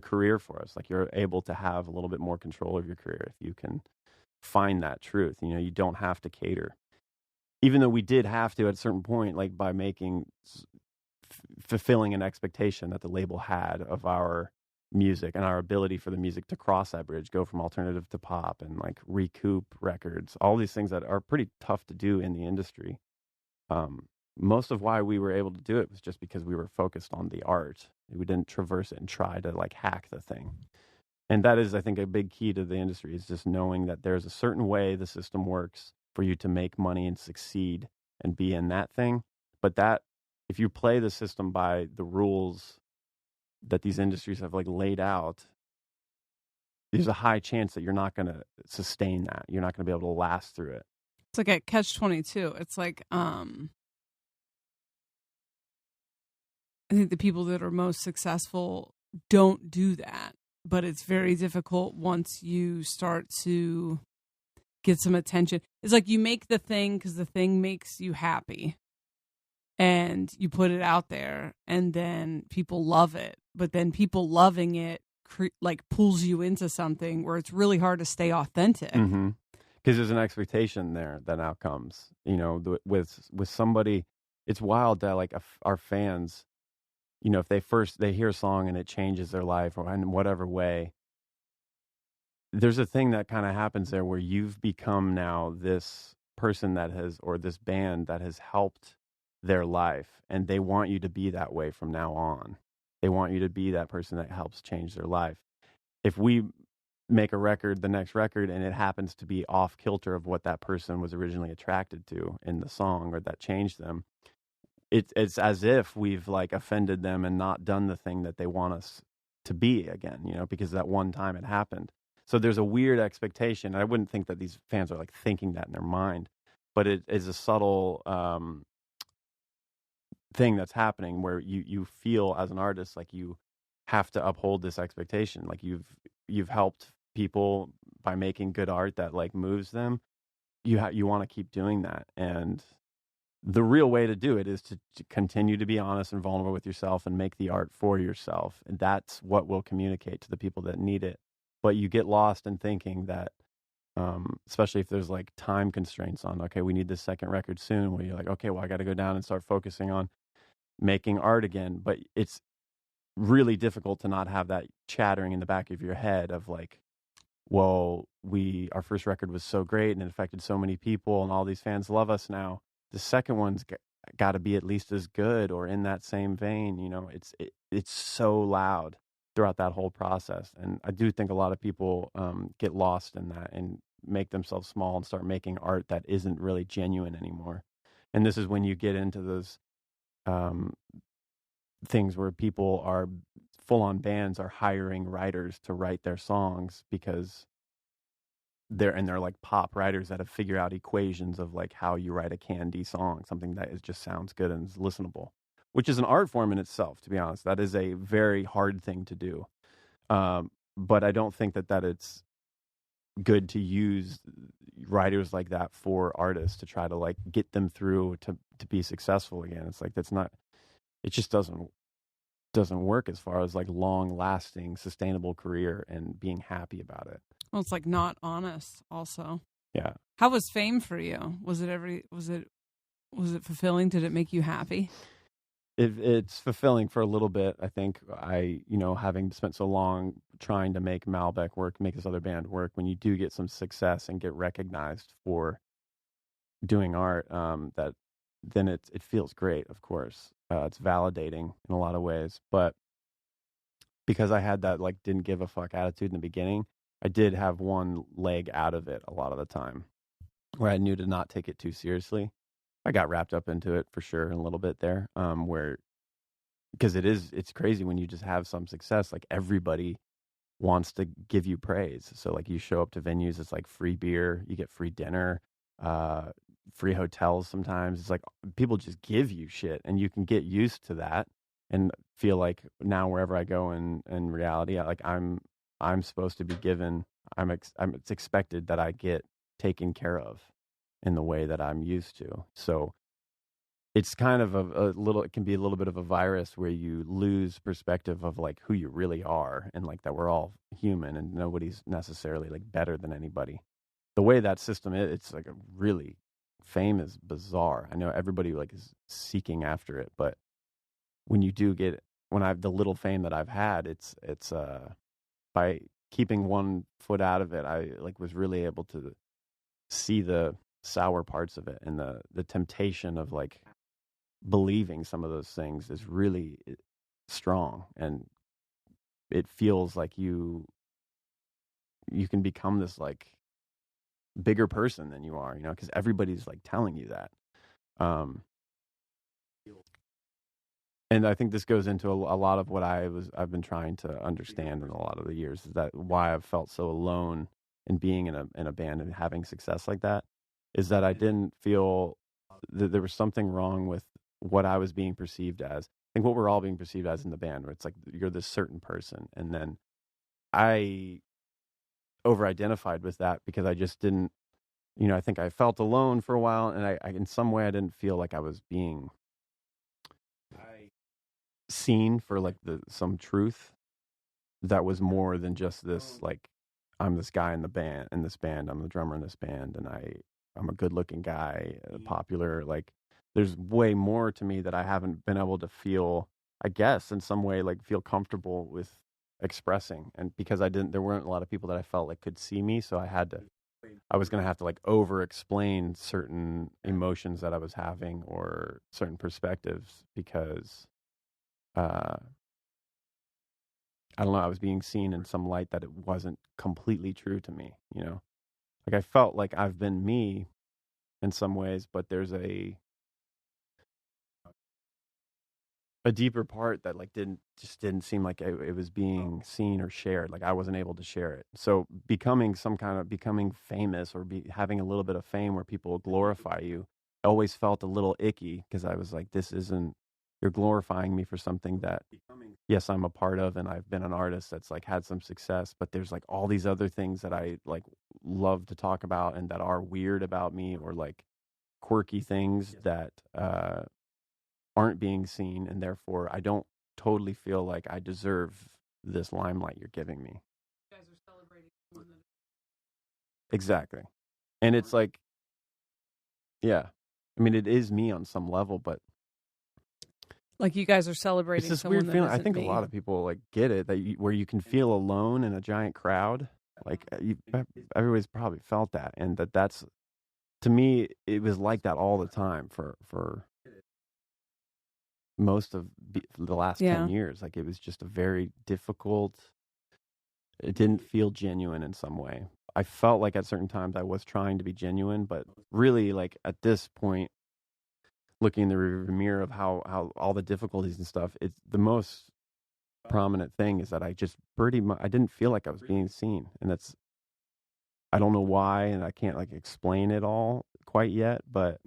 career for us. Like, you're able to have a little bit more control of your career if you can find that truth. You don't have to cater. Even though we did have to at a certain point, like by fulfilling an expectation that the label had of our music and our ability for the music to cross that bridge, go from alternative to pop, and like recoup records, all these things that are pretty tough to do in the industry. Most of why we were able to do it was just because we were focused on the art. We didn't traverse it and try to like hack the thing. And that is, I think, a big key to the industry, is just knowing that there's a certain way the system works for you to make money and succeed and be in that thing. But that, if you play the system by the rules that these industries have like laid out, there's a high chance that you're not going to sustain that. You're not going to be able to last through it. It's like at Catch-22. It's like, I think the people that are most successful don't do that, but it's very difficult once you start to get some attention. It's like you make the thing because the thing makes you happy. and you put it out there, and then people love it. But then people loving it like pulls you into something where it's really hard to stay authentic. Mm-hmm. Because there's an expectation there that now comes. You know, with somebody, it's wild that like our fans, you know, if they hear a song and it changes their life or in whatever way, there's a thing that kind of happens there where you've become now this person that has, or this band that has helped their life, and they want you to be that way from now on. They want you to be that person that helps change their life. If we make a record, the next record, and it happens to be off kilter of what that person was originally attracted to in the song, or that changed them, it's as if we've like offended them and not done the thing that they want us to be again, you know, because that one time it happened. So there's a weird expectation. I wouldn't think that these fans are like thinking that in their mind, but it is a subtle thing that's happening where you feel as an artist like you have to uphold this expectation. Like you've helped people by making good art that like moves them. You want to keep doing that, and the real way to do it is to continue to be honest and vulnerable with yourself and make the art for yourself. And that's what will communicate to the people that need it. But you get lost in thinking that, especially if there's like time constraints on, okay, we need this second record soon, where you're like, okay, well, I got to go down and start focusing on making art again. But it's really difficult to not have that chattering in the back of your head of like, well, our first record was so great and it affected so many people and all these fans love us now. The second one's got to be at least as good or in that same vein. You know, it's so loud throughout that whole process. And I do think a lot of people get lost in that and make themselves small and start making art that isn't really genuine anymore. And this is when you get into those things where people are full-on bands are hiring writers to write their songs because they're like pop writers that have figured out equations of like how you write a candy song, something that just sounds good and is listenable, which is an art form in itself, to be honest. That is a very hard thing to do. But I don't think that it's good to use writers like that for artists to try to like get them through to be successful again. It's like, it just doesn't work as far as like long lasting, sustainable career and being happy about it. Well, it's like not honest also. Yeah. How was fame for you? Was it fulfilling? Did it make you happy? It's fulfilling for a little bit. I think having spent so long trying to make Malbec work, make this other band work, when you do get some success and get recognized for doing art, that then it feels great, of course. It's validating in a lot of ways. But because I had that like didn't give a fuck attitude in the beginning, I did have one leg out of it a lot of the time where I knew to not take it too seriously. I got wrapped up into it for sure in a little bit there, because it's crazy when you just have some success, like everybody wants to give you praise. So like you show up to venues, it's like free beer, you get free dinner, free hotels sometimes. It's like people just give you shit and you can get used to that and feel like now wherever I go in reality, I'm supposed to be given, it's expected that I get taken care of in the way that I'm used to. So it's kind of it can be a little bit of a virus where you lose perspective of like who you really are and like that we're all human and nobody's necessarily like better than anybody. The way that system is, it's like fame is bizarre. I know everybody like is seeking after it, but when I've the little fame that I've had, it's by keeping one foot out of it, I like was really able to see the sour parts of it, and the temptation of like believing some of those things is really strong, and it feels like you can become this like bigger person than you are, because everybody's like telling you that. And I think this goes into a lot of what I've been trying to understand in a lot of the years, is that why I've felt so alone in being in a band and having success like that, is that I didn't feel that there was something wrong with what I was being perceived as. I think what we're all being perceived as in the band, where it's like you're this certain person, and then I over-identified with that because I just didn't, I think I felt alone for a while, and I in some way I didn't feel like I was being seen for like some truth that was more than just this, like, I'm this guy in this band, I'm the drummer in this band, and I'm a good looking guy, popular. Like, there's way more to me that I haven't been able to feel, I guess, in some way, like, feel comfortable with expressing. And because there weren't a lot of people that I felt like could see me, so I was going to have to like over explain certain emotions that I was having or certain perspectives because, I don't know, I was being seen in some light that it wasn't completely true to me, you know? Like, I felt like I've been me in some ways, but there's a deeper part that like didn't seem like it was being seen or shared. Like, I wasn't able to share it. So becoming famous or having a little bit of fame where people glorify you, I always felt a little icky because I was like, you're glorifying me for something that, yes, I'm a part of, and I've been an artist that's like had some success, but there's like all these other things that I like love to talk about and that are weird about me, or like quirky things that aren't being seen, and therefore I don't totally feel like I deserve this limelight you're giving me. You guys are celebrating someone that... Exactly. And it's like, yeah, I mean, it is me on some level, but like you guys are celebrating it's this someone weird feeling. I isn't think me. a lot of people like get it, where you can feel alone in a giant crowd. Like, everybody's probably felt that, and that's, to me, it was like that all the time for most of the last 10 years. Like, it was just a very difficult, it didn't feel genuine in some way. I felt like at certain times I was trying to be genuine, but really, like, at this point, looking in the rearview mirror of how all the difficulties and stuff, it's the most prominent thing is that I just pretty much, I didn't feel like I was being seen. And that's, I don't know why, and I can't like explain it all quite yet, but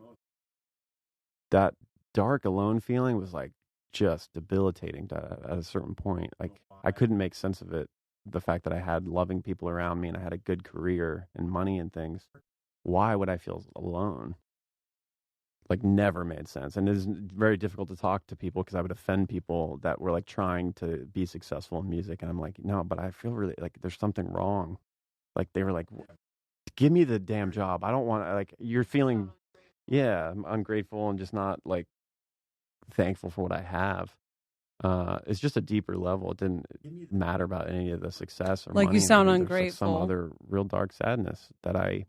that dark alone feeling was like just debilitating at a certain point. Like, I couldn't make sense of it. The fact that I had loving people around me and I had a good career and money and things. Why would I feel alone? Like, never made sense. And it is very difficult to talk to people because I would offend people that were like trying to be successful in music. And I'm like, no, but I feel really like there's something wrong. Like, they were like, give me the damn job. I don't want to, like, you're feeling, yeah, I'm ungrateful and just not like thankful for what I have. It's just a deeper level. It didn't matter about any of the success or like money. You sound There's ungrateful. like some other real dark sadness that I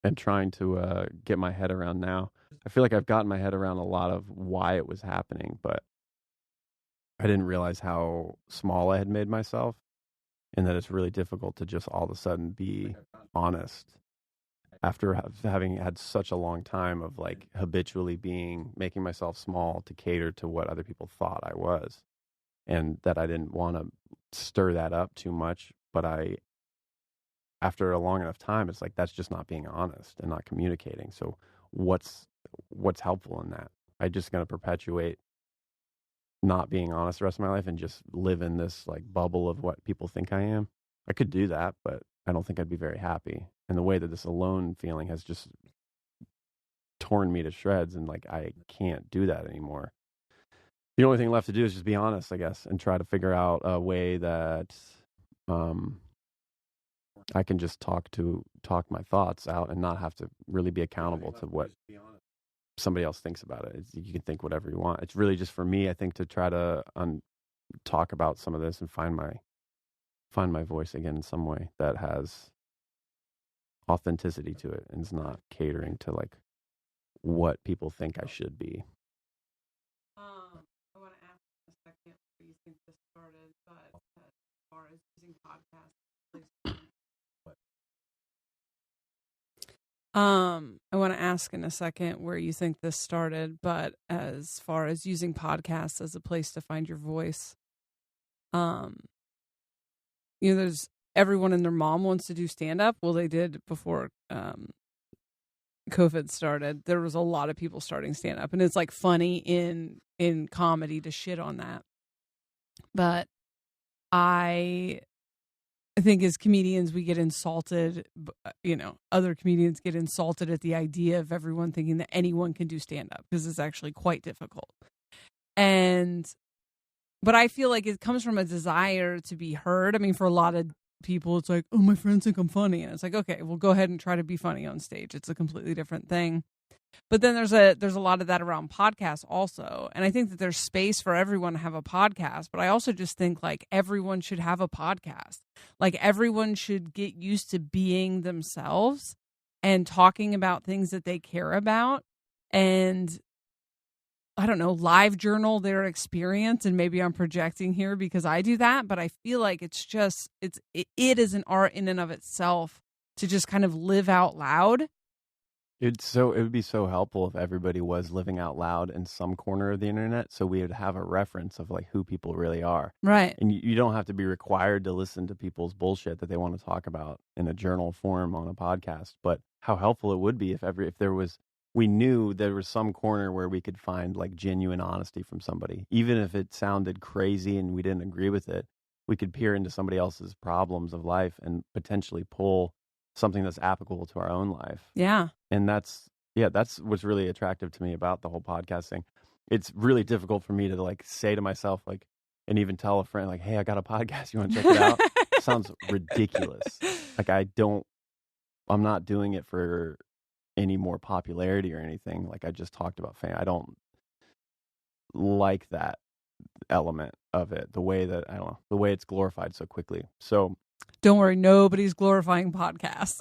am trying to get my head around now. I feel like I've gotten my head around a lot of why it was happening, but I didn't realize how small I had made myself, and that it's really difficult to just all of a sudden be honest after having had such a long time of like habitually making myself small to cater to what other people thought I was, and that I didn't want to stir that up too much. But after a long enough time, it's like, that's just not being honest and not communicating. So what's helpful in that? I'm just going to perpetuate not being honest the rest of my life and just live in this like bubble of what people think I am. I could do that, but I don't think I'd be very happy. And the way that this alone feeling has just torn me to shreds, and like, I can't do that anymore. The only thing left to do is just be honest, I guess, and try to figure out a way that I can just talk my thoughts out and not have to really be accountable to what somebody else thinks about it. You can think whatever you want. It's really just for me, I think, to try to talk about some of this and find my voice again in some way that has authenticity to it and is not catering to like what people think I should be. I want to ask in a second where you think this started, but as far as using podcasts, I want to ask in a second where you think this started, but as far as using podcasts as a place to find your voice, there's everyone and their mom wants to do stand up. Well, they did before COVID started. There was a lot of people starting stand up, and it's like funny in comedy to shit on that. But I think as comedians, we get insulted, other comedians get insulted at the idea of everyone thinking that anyone can do stand up, because it's actually quite difficult. And But I feel like it comes from a desire to be heard. I mean, for a lot of people, it's like, oh, my friends think I'm funny. And it's like, okay, well, go ahead and try to be funny on stage. It's a completely different thing. But then there's a lot of that around podcasts also. And I think that there's space for everyone to have a podcast. But I also just think like everyone should have a podcast. Like everyone should get used to being themselves and talking about things that they care about. And I don't know, live journal their experience. And maybe I'm projecting here because I do that. But I feel like it is an art in and of itself to just kind of live out loud. It would be so helpful if everybody was living out loud in some corner of the internet, so we would have a reference of like who people really are. Right. And you don't have to be required to listen to people's bullshit that they want to talk about in a journal form on a podcast. But how helpful it would be if we knew there was some corner where we could find like genuine honesty from somebody, even if it sounded crazy and we didn't agree with it. We could peer into somebody else's problems of life and potentially pull something that's applicable to our own life. Yeah. And that's what's really attractive to me about the whole podcast thing. It's really difficult for me to like say to myself, like, and even tell a friend, like, hey, I got a podcast. You want to check it out? It sounds ridiculous. Like I'm not doing it for any more popularity or anything. Like I just talked about fame. I don't like that element of it, the way it's glorified so quickly. So don't worry, nobody's glorifying podcasts.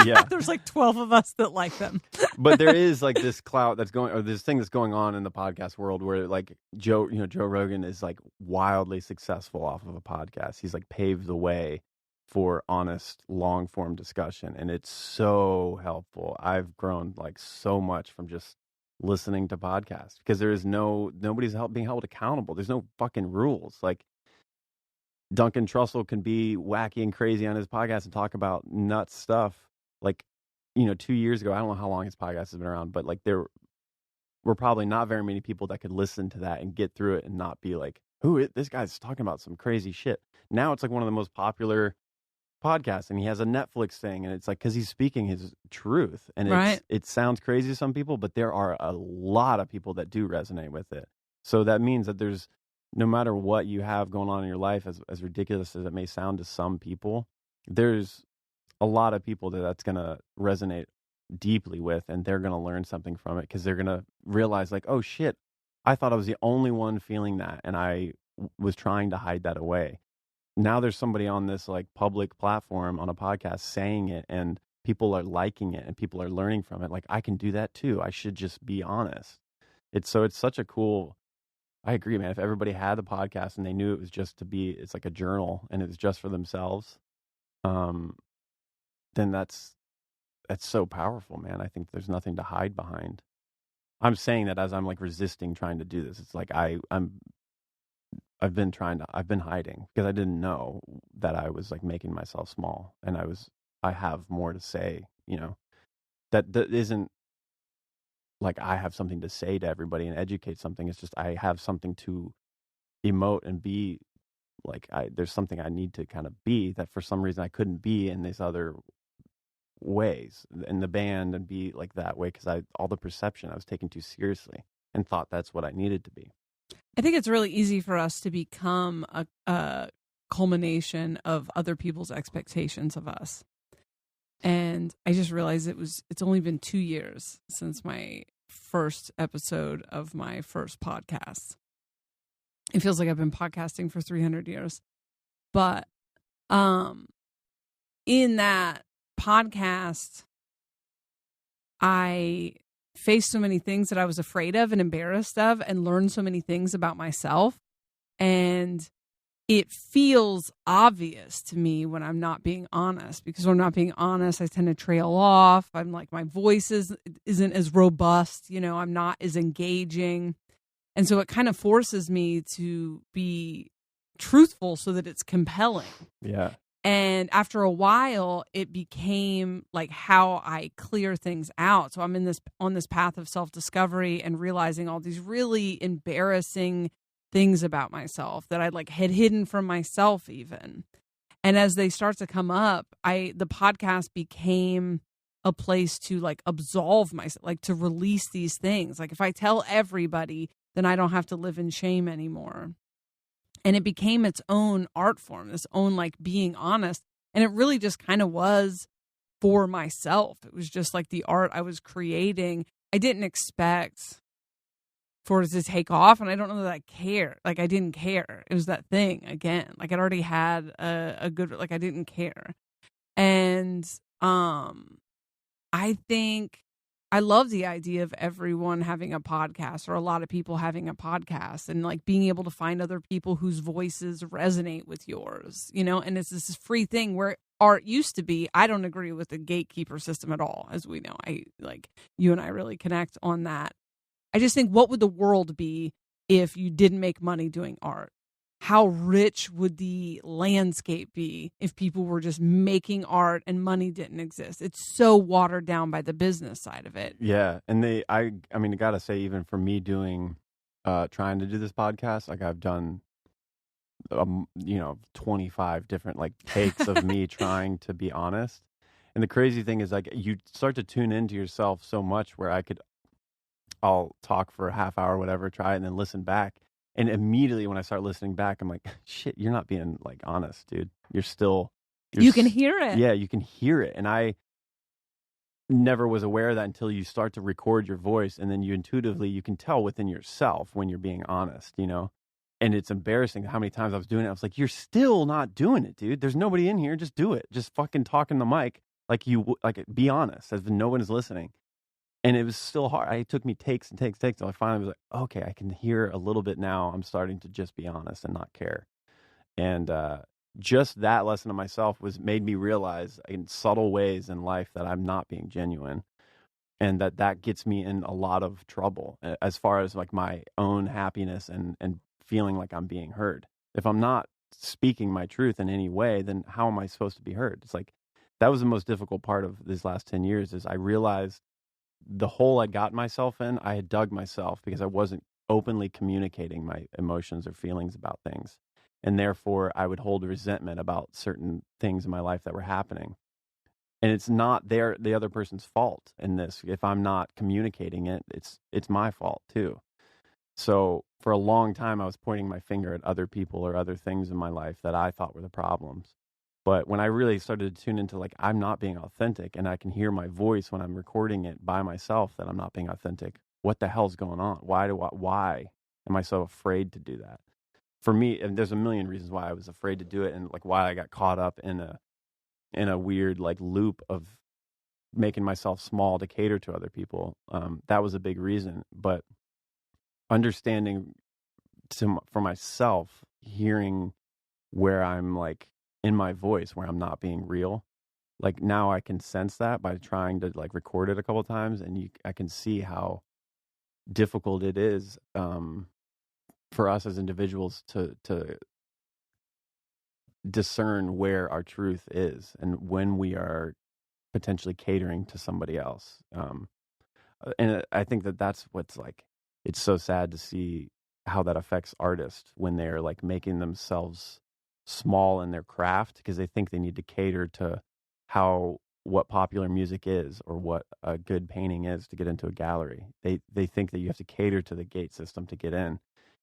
Yeah. There's like 12 of us that like them. But there is like this clout that's going, or this thing that's going on in the podcast world where like Joe Rogan is like wildly successful off of a podcast. He's like paved the way for honest, long form discussion. And it's so helpful. I've grown like so much from just listening to podcasts because nobody's being held accountable. There's no fucking rules. Like, Duncan Trussell can be wacky and crazy on his podcast and talk about nuts stuff. Like, 2 years ago, I don't know how long his podcast has been around, but like there were probably not very many people that could listen to that and get through it and not be like, this guy's talking about some crazy shit. Now it's like one of the most popular podcasts, and he has a Netflix thing, and it's like, because he's speaking his truth. And it sounds crazy to some people, but there are a lot of people that do resonate with it. So that means that there's, no matter what you have going on in your life, as ridiculous as it may sound to some people, there's a lot of people that's going to resonate deeply with, and they're going to learn something from it because they're going to realize like, oh shit, I thought I was the only one feeling that, and I was trying to hide that away. Now there's somebody on this like public platform on a podcast saying it, and people are liking it, and people are learning from it. Like, I can do that too. I should just be honest. It's such a cool. I agree, man. If everybody had the podcast and they knew it was just it's like a journal and it was just for themselves, then that's so powerful, man. I think there's nothing to hide behind. I'm saying that as I'm like resisting trying to do this. It's like I've been hiding because I didn't know that I was like making myself small, and I have more to say, that isn't like I have something to say to everybody and educate something. It's just I have something to emote and be like, there's something I need to kind of be that for some reason I couldn't be in these other ways in the band, and be like that way because all the perception I was taking too seriously and thought that's what I needed to be. I think it's really easy for us to become a culmination of other people's expectations of us. And I just realized it's only been 2 years since my first episode of my first podcast. It feels like I've been podcasting for 300 years. But in that podcast, I faced so many things that I was afraid of and embarrassed of, and learned so many things about myself. And it feels obvious to me when I'm not being honest, because when I'm not being honest, I tend to trail off. I'm like, my voice isn't as robust, I'm not as engaging. And so it kind of forces me to be truthful so that it's compelling. Yeah. And after a while, it became like how I clear things out. So I'm on this path of self-discovery and realizing all these really embarrassing things about myself that I like had hidden from myself even. And as they start to come up, the podcast became a place to like absolve myself, like to release these things. Like if I tell everybody, then I don't have to live in shame anymore. And it became its own art form, this own like being honest. And it really just kind of was for myself. It was just like the art I was creating. I didn't expect for it to take off, and I don't know that I care. Like, I didn't care. It was that thing again. Like, I'd already had a good, like, I didn't care. And I think I love the idea of everyone having a podcast, or a lot of people having a podcast, and like being able to find other people whose voices resonate with yours, you know. And it's this free thing where art used to be. I don't agree with the gatekeeper system at all, as we know. I like, you and I really connect on that. I just think, what would the world be if you didn't make money doing art? How rich would the landscape be if people were just making art and money didn't exist? It's so watered down by the business side of it. Yeah, and I mean, I gotta say, even for me doing, trying to do this podcast, like I've done, 25 different like takes of me trying to be honest. And the crazy thing is, like, you start to tune into yourself so much where I'll talk for a half hour, whatever, try it, and then listen back. And immediately when I start listening back, I'm like, shit, you're not being like honest, dude. You can hear it. Yeah, you can hear it. And I never was aware of that until you start to record your voice, and then you can tell within yourself when you're being honest, you know? And it's embarrassing how many times I was doing it. I was like, you're still not doing it, dude. There's nobody in here. Just do it. Just fucking talk in the mic like be honest, as if no one is listening. And it was still hard. It took me takes and takes till I finally was like, okay, I can hear a little bit now. I'm starting to just be honest and not care. And just that lesson of myself made me realize in subtle ways in life that I'm not being genuine, and that gets me in a lot of trouble as far as like my own happiness and feeling like I'm being heard. If I'm not speaking my truth in any way, then how am I supposed to be heard? It's like, that was the most difficult part of these last 10 years is I realized the hole I got myself in, I had dug myself because I wasn't openly communicating my emotions or feelings about things. And therefore, I would hold resentment about certain things in my life that were happening. And it's not the other person's fault in this. If I'm not communicating it, it's my fault too. So for a long time, I was pointing my finger at other people or other things in my life that I thought were the problems. But when I really started to tune into, like, I'm not being authentic, and I can hear my voice when I'm recording it by myself that I'm not being authentic, what the hell's going on? Why am I so afraid to do that? For me, and there's a million reasons why I was afraid to do it, and like why I got caught up in a weird like loop of making myself small to cater to other people. That was a big reason. But understanding for myself, hearing where I'm like in my voice, where I'm not being real. Like now I can sense that by trying to like record it a couple of times, and I can see how difficult it is for us as individuals to discern where our truth is and when we are potentially catering to somebody else. And I think that's what's like, it's so sad to see how that affects artists when they're like making themselves small in their craft because they think they need to cater to what popular music is or what a good painting is to get into a gallery. They think that you have to cater to the gate system to get in.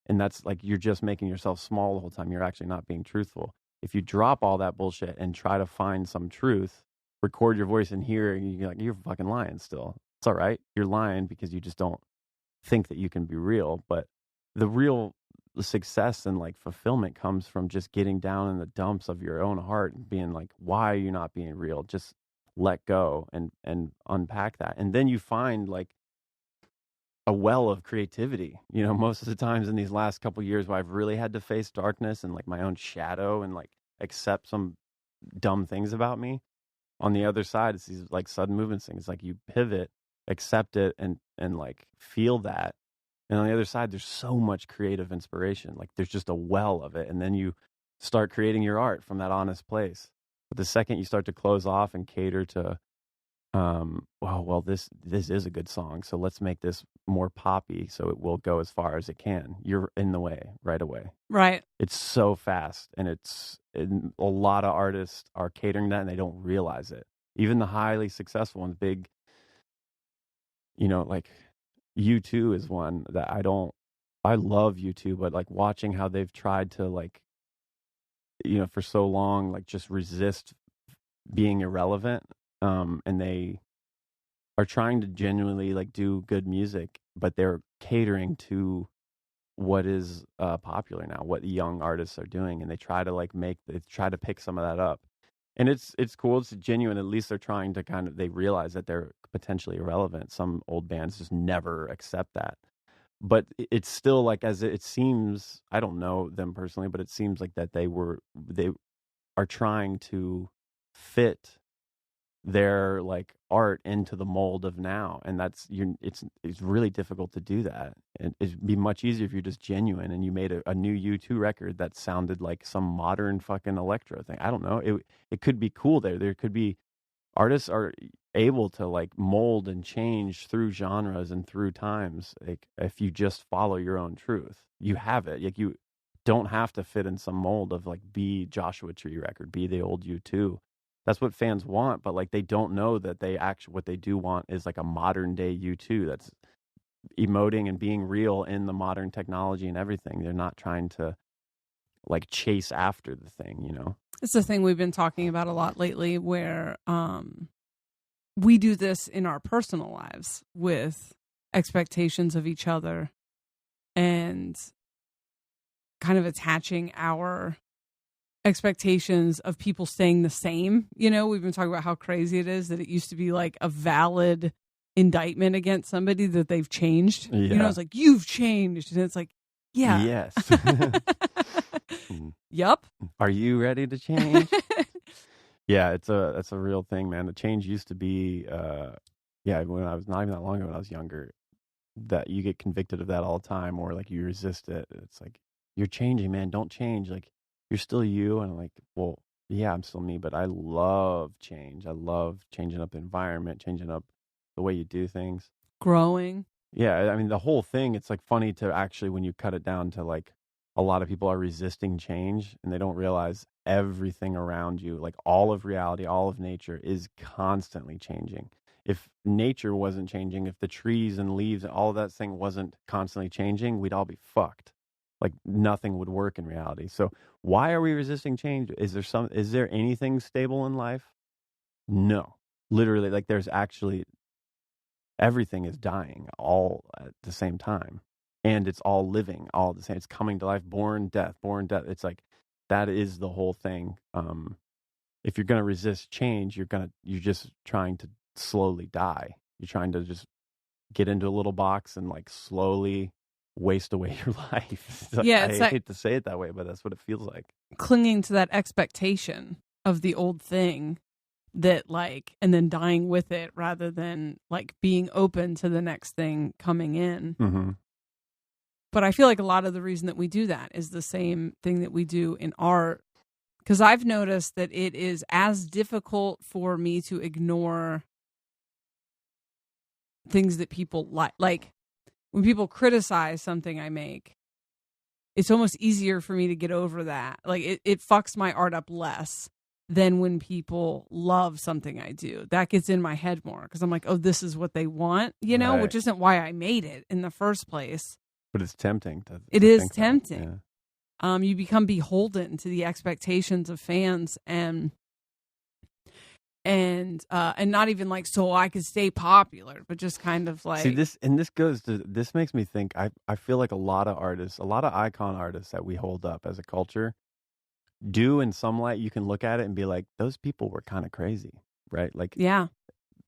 And that's like, you're just making yourself small the whole time. You're actually not being truthful. If you drop all that bullshit and try to find some truth, record your voice in here, and you're like, you're fucking lying still. It's all right. You're lying because you just don't think that you can be real. But the real success and like fulfillment comes from just getting down in the dumps of your own heart and being like, why are you not being real? Just let go and unpack that. And then you find like a well of creativity. You know, most of the times in these last couple of years where I've really had to face darkness and like my own shadow and like accept some dumb things about me, on the other side, it's these like sudden movement things. Like you pivot, accept it, and like feel that. And on the other side, there's so much creative inspiration. Like there's just a well of it. And then you start creating your art from that honest place. But the second you start to close off and cater to, this is a good song, so let's make this more poppy so it will go as far as it can. You're in the way right away. Right. It's so fast, and a lot of artists are catering that, and they don't realize it. Even the highly successful ones, big, like U2 is one that I don't I love U2, but like watching how they've tried to like, for so long, like just resist being irrelevant. And they are trying to genuinely like do good music, but they're catering to what is popular now, what young artists are doing, and they try to like they try to pick some of that up. And it's cool, it's genuine. At least they're trying to they realize that they're potentially irrelevant. Some old bands just never accept that. But it's still like, as it seems, I don't know them personally, but it seems like that they are trying to fit their like art into the mold of now, and it's really difficult to do that. And it'd be much easier if you're just genuine and you made a new U2 record that sounded like some modern fucking electro thing. I don't know, it could be cool. There could be artists are able to like mold and change through genres and through times. Like if you just follow your own truth, you have it. Like you don't have to fit in some mold of like be Joshua Tree record, be the old U2. That's what fans want, but like they don't know that what they do want is like a modern day U2 that's emoting and being real in the modern technology and everything. They're not trying to like chase after the thing. It's the thing we've been talking about a lot lately, where we do this in our personal lives with expectations of each other and kind of attaching our expectations of people staying the same. We've been talking about how crazy it is that it used to be like a valid indictment against somebody that they've changed. Yeah. It's like, you've changed. And it's like, yeah. Yes. Yup. Are you ready to change? Yeah, that's a real thing, man. The change used to be, when I was not even that long ago, when I was younger, that you get convicted of that all the time, or like you resist it. It's like, you're changing, man. Don't change. Like, you're still you. And I'm like, well, yeah, I'm still me, but I love change. I love changing up the environment, changing up the way you do things. Growing. Yeah, I mean, the whole thing, it's like funny to actually, when you cut it down to like, a lot of people are resisting change and they don't realize everything around you, like all of reality, all of nature is constantly changing. If nature wasn't changing, if the trees and leaves and all of that thing wasn't constantly changing, we'd all be fucked. Like nothing would work in reality. So why are we resisting change? Is there anything stable in life? No. Literally, like there's actually, everything is dying all at the same time. And it's all living all at the same. It's coming to life, born, death, born, death. It's like, that is the whole thing. If you're going to resist change, you're just trying to slowly die. You're trying to just get into a little box and like slowly waste away your life. Yeah, I hate to say it that way, but that's what it feels like. Clinging to that expectation of the old thing, that like, and then dying with it rather than like being open to the next thing coming in. Mm-hmm. But I feel like a lot of the reason that we do that is the same thing that we do in art. Because I've noticed that it is as difficult for me to ignore things that people like. Like when people criticize something I make, it's almost easier for me to get over that. Like it fucks my art up less than when people love something I do. That gets in my head more because I'm like, oh, this is what they want, Right. Which isn't why I made it in the first place. But it's tempting. It is tempting. Yeah. You become beholden to the expectations of fans and not even like, so I could stay popular, but just kind of like. See, this makes me think, I feel like a lot of artists, a lot of icon artists that we hold up as a culture do in some light, you can look at it and be like, those people were kind of crazy, right? Like, yeah.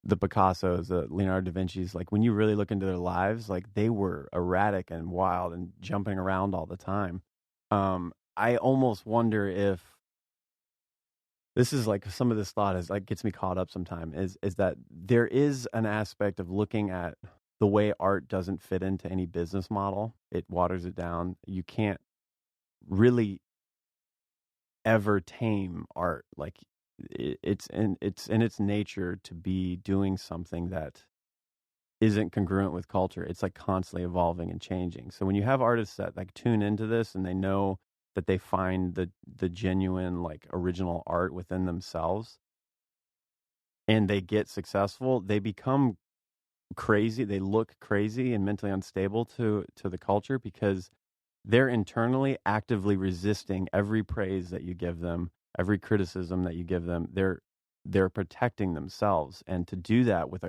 The Picassos, the Leonardo da Vinci's, like when you really look into their lives, like they were erratic and wild and jumping around all the time. I almost wonder if this is like, some of this thought is like, gets me caught up sometime, is that there is an aspect of looking at the way art doesn't fit into any business model. It waters it down. You can't really ever tame art. Like it's in its nature to be doing something that isn't congruent with culture. It's like constantly evolving and changing. So when you have artists that like tune into this and they know that they find the genuine like original art within themselves and they get successful, they become crazy. They look crazy and mentally unstable to the culture because they're internally actively resisting every praise that you give them, every criticism that you give them. They're protecting themselves, and to do that with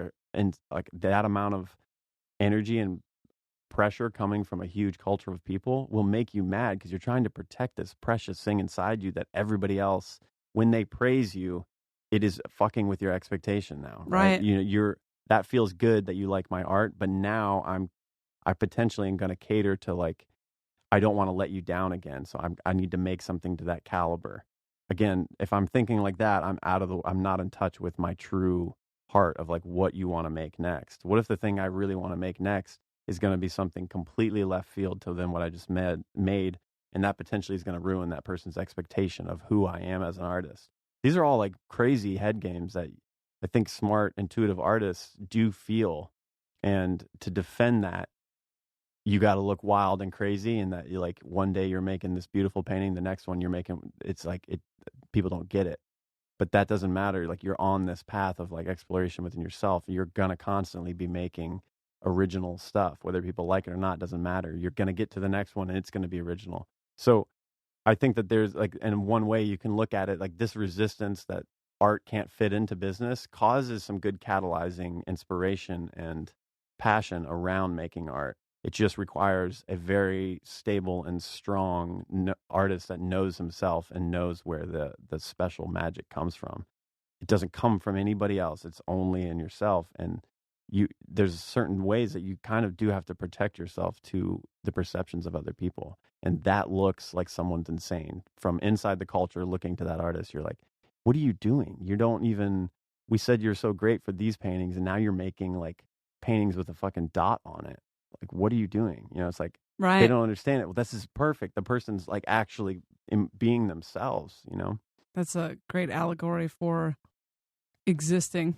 like that amount of energy and pressure coming from a huge culture of people will make you mad because you're trying to protect this precious thing inside you that everybody else, when they praise you, it is fucking with your expectation now, right? Right. You're that feels good that you like my art, but now I potentially am going to cater to like I don't want to let you down again, so I need to make something to that caliber. Again, if I'm thinking like that, I'm not in touch with my true heart of like what you want to make next. What if the thing I really want to make next is going to be something completely left field to than what I just made, and that potentially is going to ruin that person's expectation of who I am as an artist. These are all like crazy head games that I think smart, intuitive artists do feel, and to defend that you got to look wild and crazy, and that you like one day you're making this beautiful painting, the next one you're making it's like it people don't get it, but that doesn't matter. Like you're on this path of like exploration within yourself. You're gonna constantly be making original stuff, whether people like it or not doesn't matter. You're gonna get to the next one and it's gonna be original. So I think that there's like, and one way you can look at it, like this resistance that art can't fit into business causes some good catalyzing inspiration and passion around making art. It just requires a very stable and strong artist that knows himself and knows where the special magic comes from. It doesn't come from anybody else. It's only in yourself. And there's certain ways that you kind of do have to protect yourself to the perceptions of other people. And that looks like someone's insane. From inside the culture looking to that artist, you're like, what are you doing? You don't even, we said you're so great for these paintings, and now you're making like paintings with a fucking dot on it. Like, what are you doing? It's like, Right. they don't understand it. Well, this is perfect. The person's like actually being themselves. That's a great allegory for existing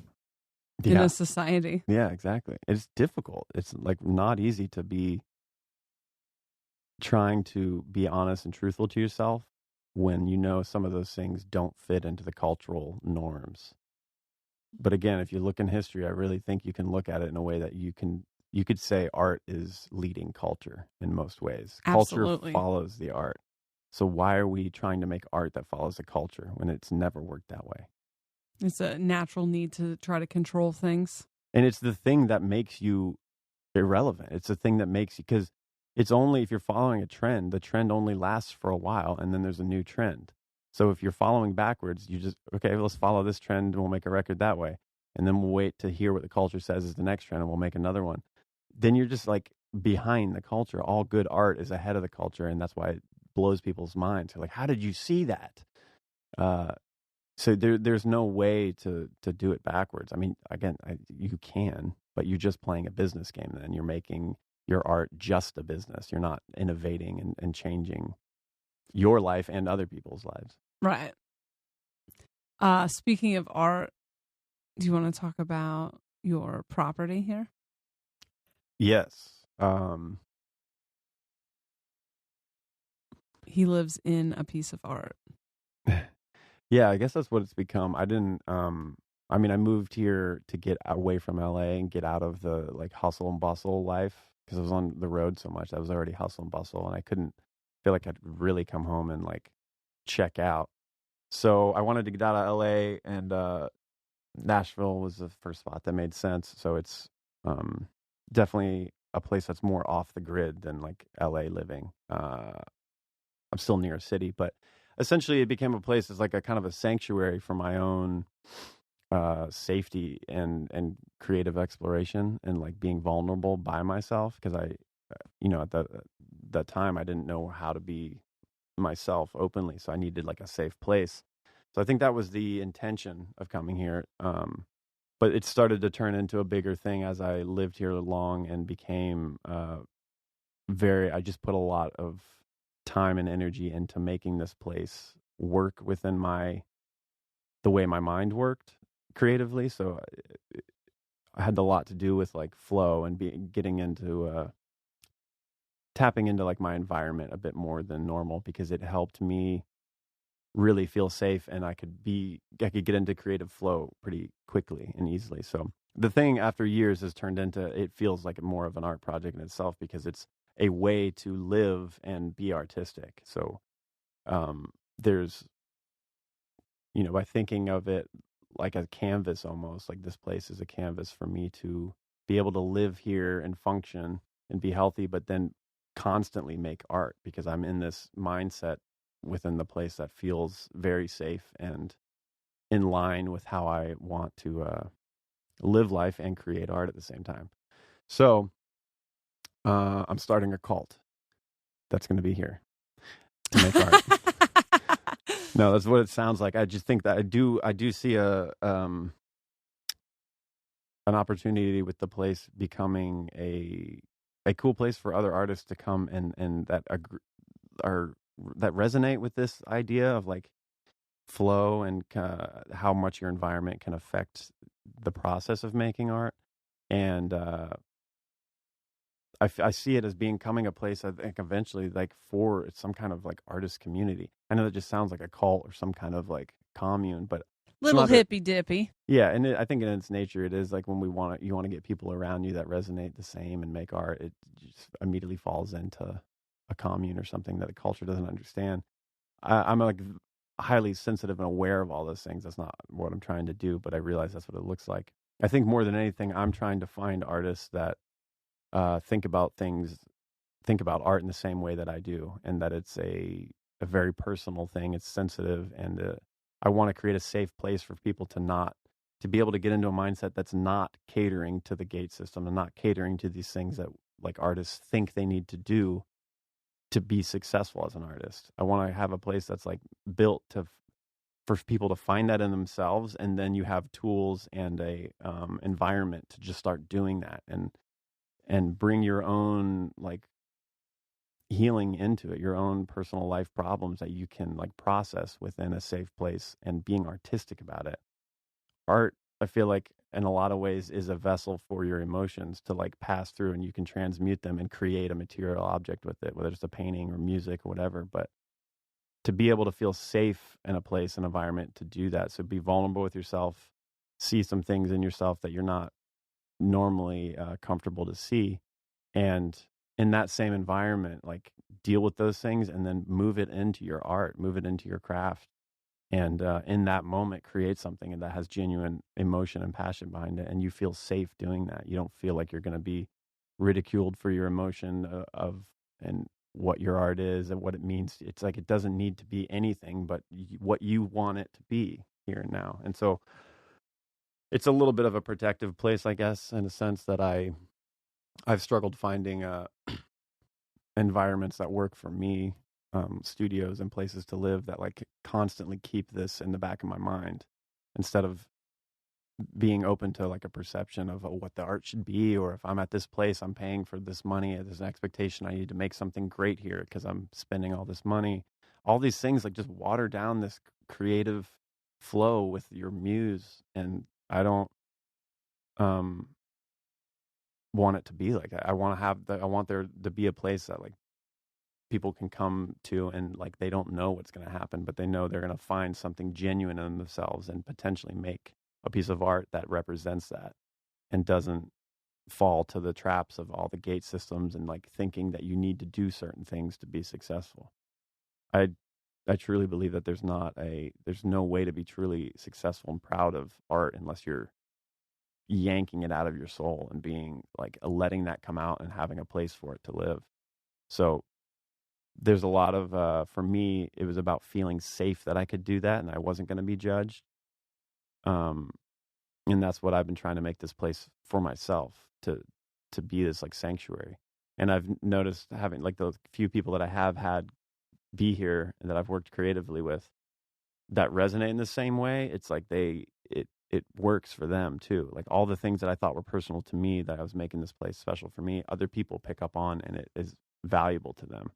in Yeah. a society. Yeah, exactly. It's difficult. It's like not easy to be trying to be honest and truthful to yourself when you know some of those things don't fit into the cultural norms. But again, if you look in history, I really think you can look at it in a way that you could say art is leading culture in most ways. Absolutely. Culture follows the art. So why are we trying to make art that follows the culture when it's never worked that way? It's a natural need to try to control things. And it's the thing that makes you irrelevant. It's the thing that makes you, because it's only if you're following a trend, the trend only lasts for a while and then there's a new trend. So if you're following backwards, you just, okay, let's follow this trend and we'll make a record that way. And then we'll wait to hear what the culture says is the next trend and we'll make another one. Then you're just like behind the culture. All good art is ahead of the culture, and that's why it blows people's minds. They're like, how did you see that? So there's no way to do it backwards. I mean, again, you can, but you're just playing a business game then. You're making your art just a business. You're not innovating and changing your life and other people's lives. Right. Speaking of art, do you want to talk about your property here? Yes. He lives in a piece of art. Yeah, I guess that's what it's become. I didn't, I mean, I moved here to get away from LA and get out of the like hustle and bustle life because I was on the road so much. I was already hustle and bustle, and I couldn't feel like I'd really come home and like check out. So I wanted to get out of LA, and Nashville was the first spot that made sense. So it's definitely a place that's more off the grid than like LA living. I'm still near a city, but essentially it became a place that's like a kind of a sanctuary for my own safety and creative exploration and like being vulnerable by myself. Because I, at that time I didn't know how to be myself openly. So I needed like a safe place. So I think that was the intention of coming here. But it started to turn into a bigger thing as I lived here long and became I just put a lot of time and energy into making this place work within the way my mind worked creatively. So I had a lot to do with like flow and getting into tapping into like my environment a bit more than normal, because it helped me really feel safe, and I could get into creative flow pretty quickly and easily. So the thing after years has turned into, it feels like more of an art project in itself because it's a way to live and be artistic. So there's, by thinking of it like a canvas almost, like this place is a canvas for me to be able to live here and function and be healthy, but then constantly make art because I'm in this mindset within the place that feels very safe and in line with how I want to live life and create art at the same time. So I'm starting a cult that's going to be here to make art. No, that's what it sounds like. I just think that I do see an opportunity with the place becoming a cool place for other artists to come and that that resonate with this idea of like flow and how much your environment can affect the process of making art. And I see it as coming a place, I think, eventually, like, for some kind of, like, artist community. I know that just sounds like a cult or some kind of, like, commune, but little hippy dippy. Yeah, and I think in its nature, it is like when you want to get people around you that resonate the same and make art, it just immediately falls into a commune or something that a culture doesn't understand. I'm like highly sensitive and aware of all those things. That's not what I'm trying to do, but I realize that's what it looks like. I think more than anything, I'm trying to find artists that think about art in the same way that I do, and that it's a very personal thing. It's sensitive, and I want to create a safe place for people to be able to get into a mindset that's not catering to the gate system and not catering to these things that like artists think they need to do to be successful as an artist. I want to have a place that's like built for people to find that in themselves, and then you have tools and a environment to just start doing that and bring your own like healing into it, your own personal life problems that you can like process within a safe place and being artistic about it. Art, I feel like in a lot of ways is a vessel for your emotions to like pass through, and you can transmute them and create a material object with it, whether it's a painting or music or whatever. But to be able to feel safe in a place, an environment to do that. So be vulnerable with yourself, see some things in yourself that you're not normally comfortable to see, and in that same environment, like deal with those things and then move it into your art, move it into your craft, and in that moment create something that has genuine emotion and passion behind it, and you feel safe doing that. You don't feel like you're going to be ridiculed for your emotion of and what your art is and what it means. It's like it doesn't need to be anything but what you want it to be here and now. And so it's a little bit of a protective place, I guess, in a sense that I've struggled finding environments that work for me, studios and places to live that like constantly keep this in the back of my mind instead of being open to like a perception of what the art should be, or if I'm at this place, I'm paying for this money, there's an expectation I need to make something great here because I'm spending all this money. All these things like just water down this creative flow with your muse, and I don't want it to be like that. I want there to be a place that like people can come to, and like they don't know what's going to happen, but they know they're going to find something genuine in themselves and potentially make a piece of art that represents that and doesn't fall to the traps of all the gate systems and like thinking that you need to do certain things to be successful. I truly believe that there's no way to be truly successful and proud of art unless you're yanking it out of your soul and being like letting that come out and having a place for it to live. So there's a lot of for me, it was about feeling safe that I could do that and I wasn't going to be judged. And that's what I've been trying to make this place for myself, to be this like sanctuary. And I've noticed having like the few people that I have had be here and that I've worked creatively with that resonate in the same way. It's like it works for them too. Like all the things that I thought were personal to me, that I was making this place special for me, other people pick up on, and it is valuable to them.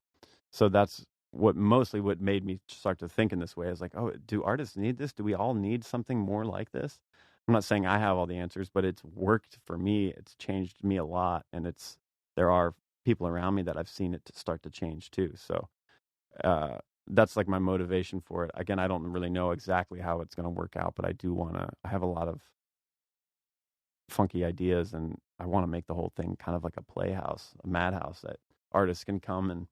So that's what made me start to think in this way. Is like, oh, do artists need this? Do we all need something more like this? I'm not saying I have all the answers, but it's worked for me. It's changed me a lot, and there are people around me that I've seen it to start to change too. So that's like my motivation for it. Again, I don't really know exactly how it's going to work out, but I have a lot of funky ideas, and I want to make the whole thing kind of like a playhouse, a madhouse that artists can come and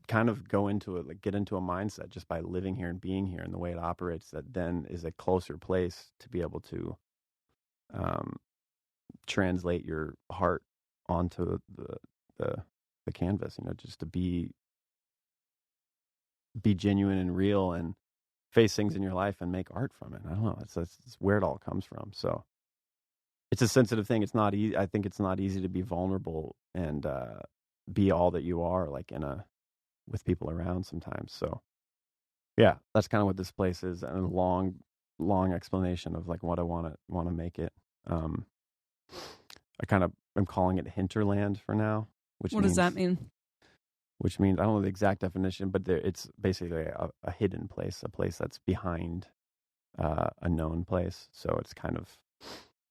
kind of go into it, like get into a mindset just by living here and being here, and the way it operates, that then is a closer place to be able to translate your heart onto the canvas, just to be genuine and real and face things in your life and make art from it. I don't know. It's where it all comes from. So it's a sensitive thing. It's not easy. I think it's not easy to be vulnerable and be all that you are, like with people around sometimes. So yeah, that's kind of what this place is, and a long explanation of like what I want to make it. I kind of am calling it Hinterland for now. What does that mean? Which means, I don't know the exact definition, but it's basically a hidden place, a place that's behind a known place. So it's kind of,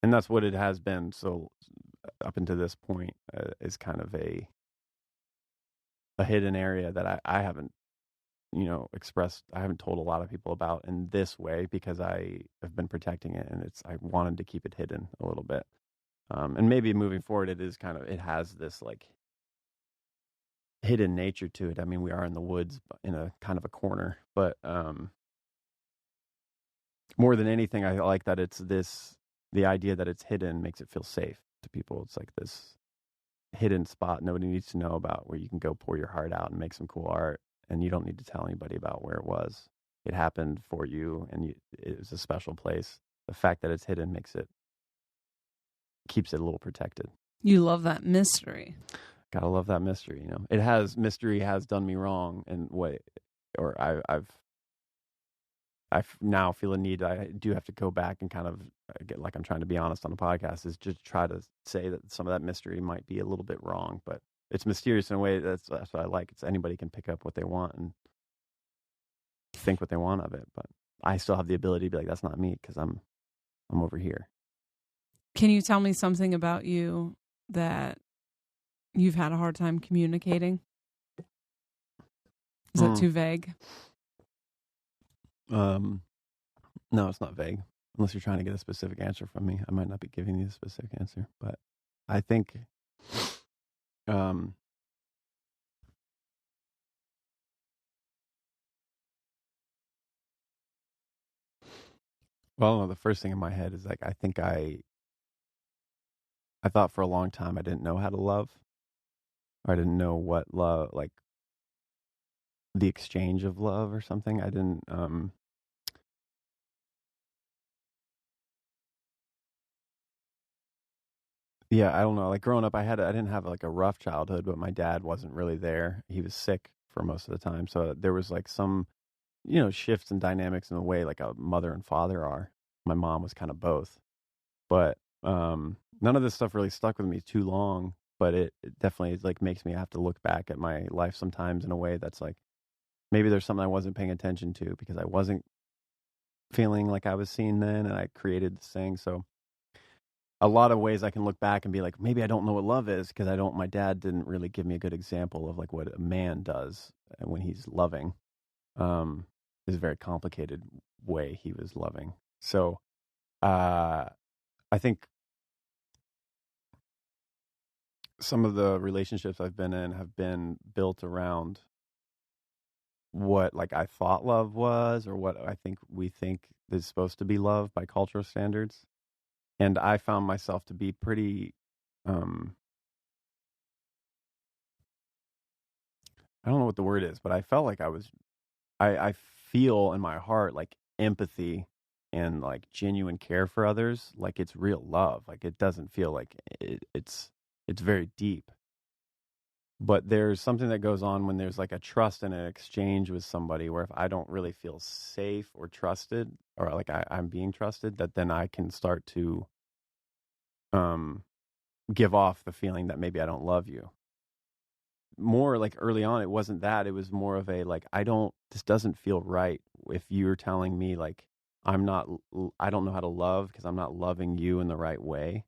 and that's what it has been. So up until this point, is kind of a hidden area that I haven't, expressed. I haven't told a lot of people about in this way, because I have been protecting it, and I wanted to keep it hidden a little bit. And maybe moving forward, it has this like hidden nature to it. I mean, we are in the woods in a kind of a corner, but more than anything, I like that the idea that it's hidden makes it feel safe to people. It's like this hidden spot nobody needs to know about, where you can go pour your heart out and make some cool art, and you don't need to tell anybody about where it was. It happened for you, and it was a special place. The fact that it's hidden keeps it a little protected. You love that mystery. Gotta love that mystery. Mystery has done me wrong, and I now feel a need. I do have to go back and kind of get, like I'm trying to be honest on the podcast, is just try to say that some of that mystery might be a little bit wrong, but it's mysterious in a way that's what I like. It's anybody can pick up what they want and think what they want of it, but I still have the ability to be like, that's not me, because I'm over here. Can you tell me something about you that you've had a hard time communicating? Is that too vague? No, it's not vague. Unless you're trying to get a specific answer from me, I might not be giving you a specific answer. But I think, well, the first thing in my head is like, I think I thought for a long time I didn't know how to love. Or I didn't know what love, like the exchange of love or something. I didn't, yeah, I don't know. Like growing up, I didn't have like a rough childhood, but my dad wasn't really there. He was sick for most of the time. So there was like some, shifts and dynamics in the way like a mother and father are. My mom was kind of both, but none of this stuff really stuck with me too long. But it definitely like makes me have to look back at my life sometimes in a way that's like, maybe there's something I wasn't paying attention to because I wasn't feeling like I was seen then, and I created this thing. So a lot of ways I can look back and be like, maybe I don't know what love is, because my dad didn't really give me a good example of like what a man does when he's loving. Is a very complicated way he was loving. So I think some of the relationships I've been in have been built around what like I thought love was, or what I think we think is supposed to be love by cultural standards. And I found myself to be pretty, I don't know what the word is, but I felt like I feel in my heart like empathy and like genuine care for others. Like it's real love. Like it doesn't feel like it's very deep. But there's something that goes on when there's like a trust and an exchange with somebody, where if I don't really feel safe or trusted, or like I'm being trusted, that then I can start to give off the feeling that maybe I don't love you. More like early on, it wasn't that. It was more of a like, this doesn't feel right if you're telling me like I don't know how to love because I'm not loving you in the right way.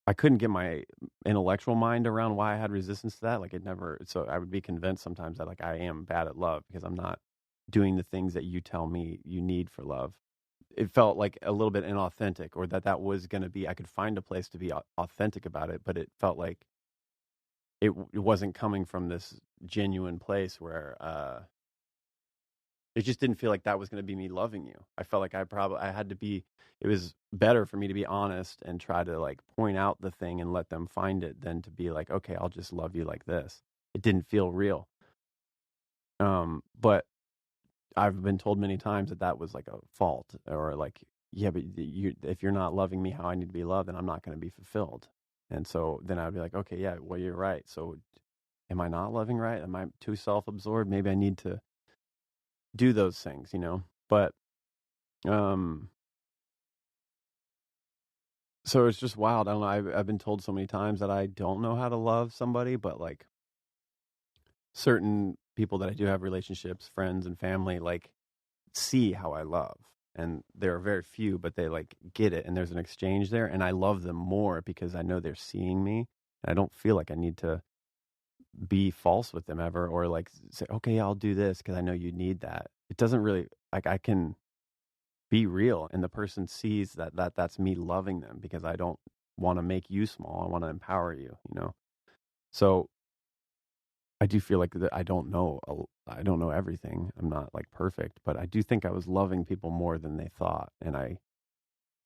I couldn't get my intellectual mind around why I had resistance to that. Like so I would be convinced sometimes that like I am bad at love because I'm not doing the things that you tell me you need for love. it felt like a little bit inauthentic, or that was going to be, I could find a place to be authentic about it, but it felt like it wasn't coming from this genuine place where it just didn't feel like that was going to be me loving you. I felt like I had to be, it was better for me to be honest and try to like point out the thing and let them find it than to be like, okay, I'll just love you like this. It didn't feel real. But I've been told many times that was like a fault, or like, yeah, but if you're not loving me how I need to be loved, then I'm not going to be fulfilled. And so then I'd be like, okay, yeah, well, you're right. So am I not loving right? Am I too self-absorbed? Maybe I need to do those things, But so it's just wild. I don't know. I've been told so many times that I don't know how to love somebody, but like certain people that I do have relationships, friends and family, like see how I love. And there are very few, but they like get it. And there's an exchange there. And I love them more because I know they're seeing me. And I don't feel like I need to be false with them ever, or like say, okay, I'll do this because I know you need that. It doesn't really, like, I can be real and the person sees that's me loving them because I don't want to make you small. I want to empower you, So I do feel like that I don't know everything. I'm not like perfect, but I do think I was loving people more than they thought. And I,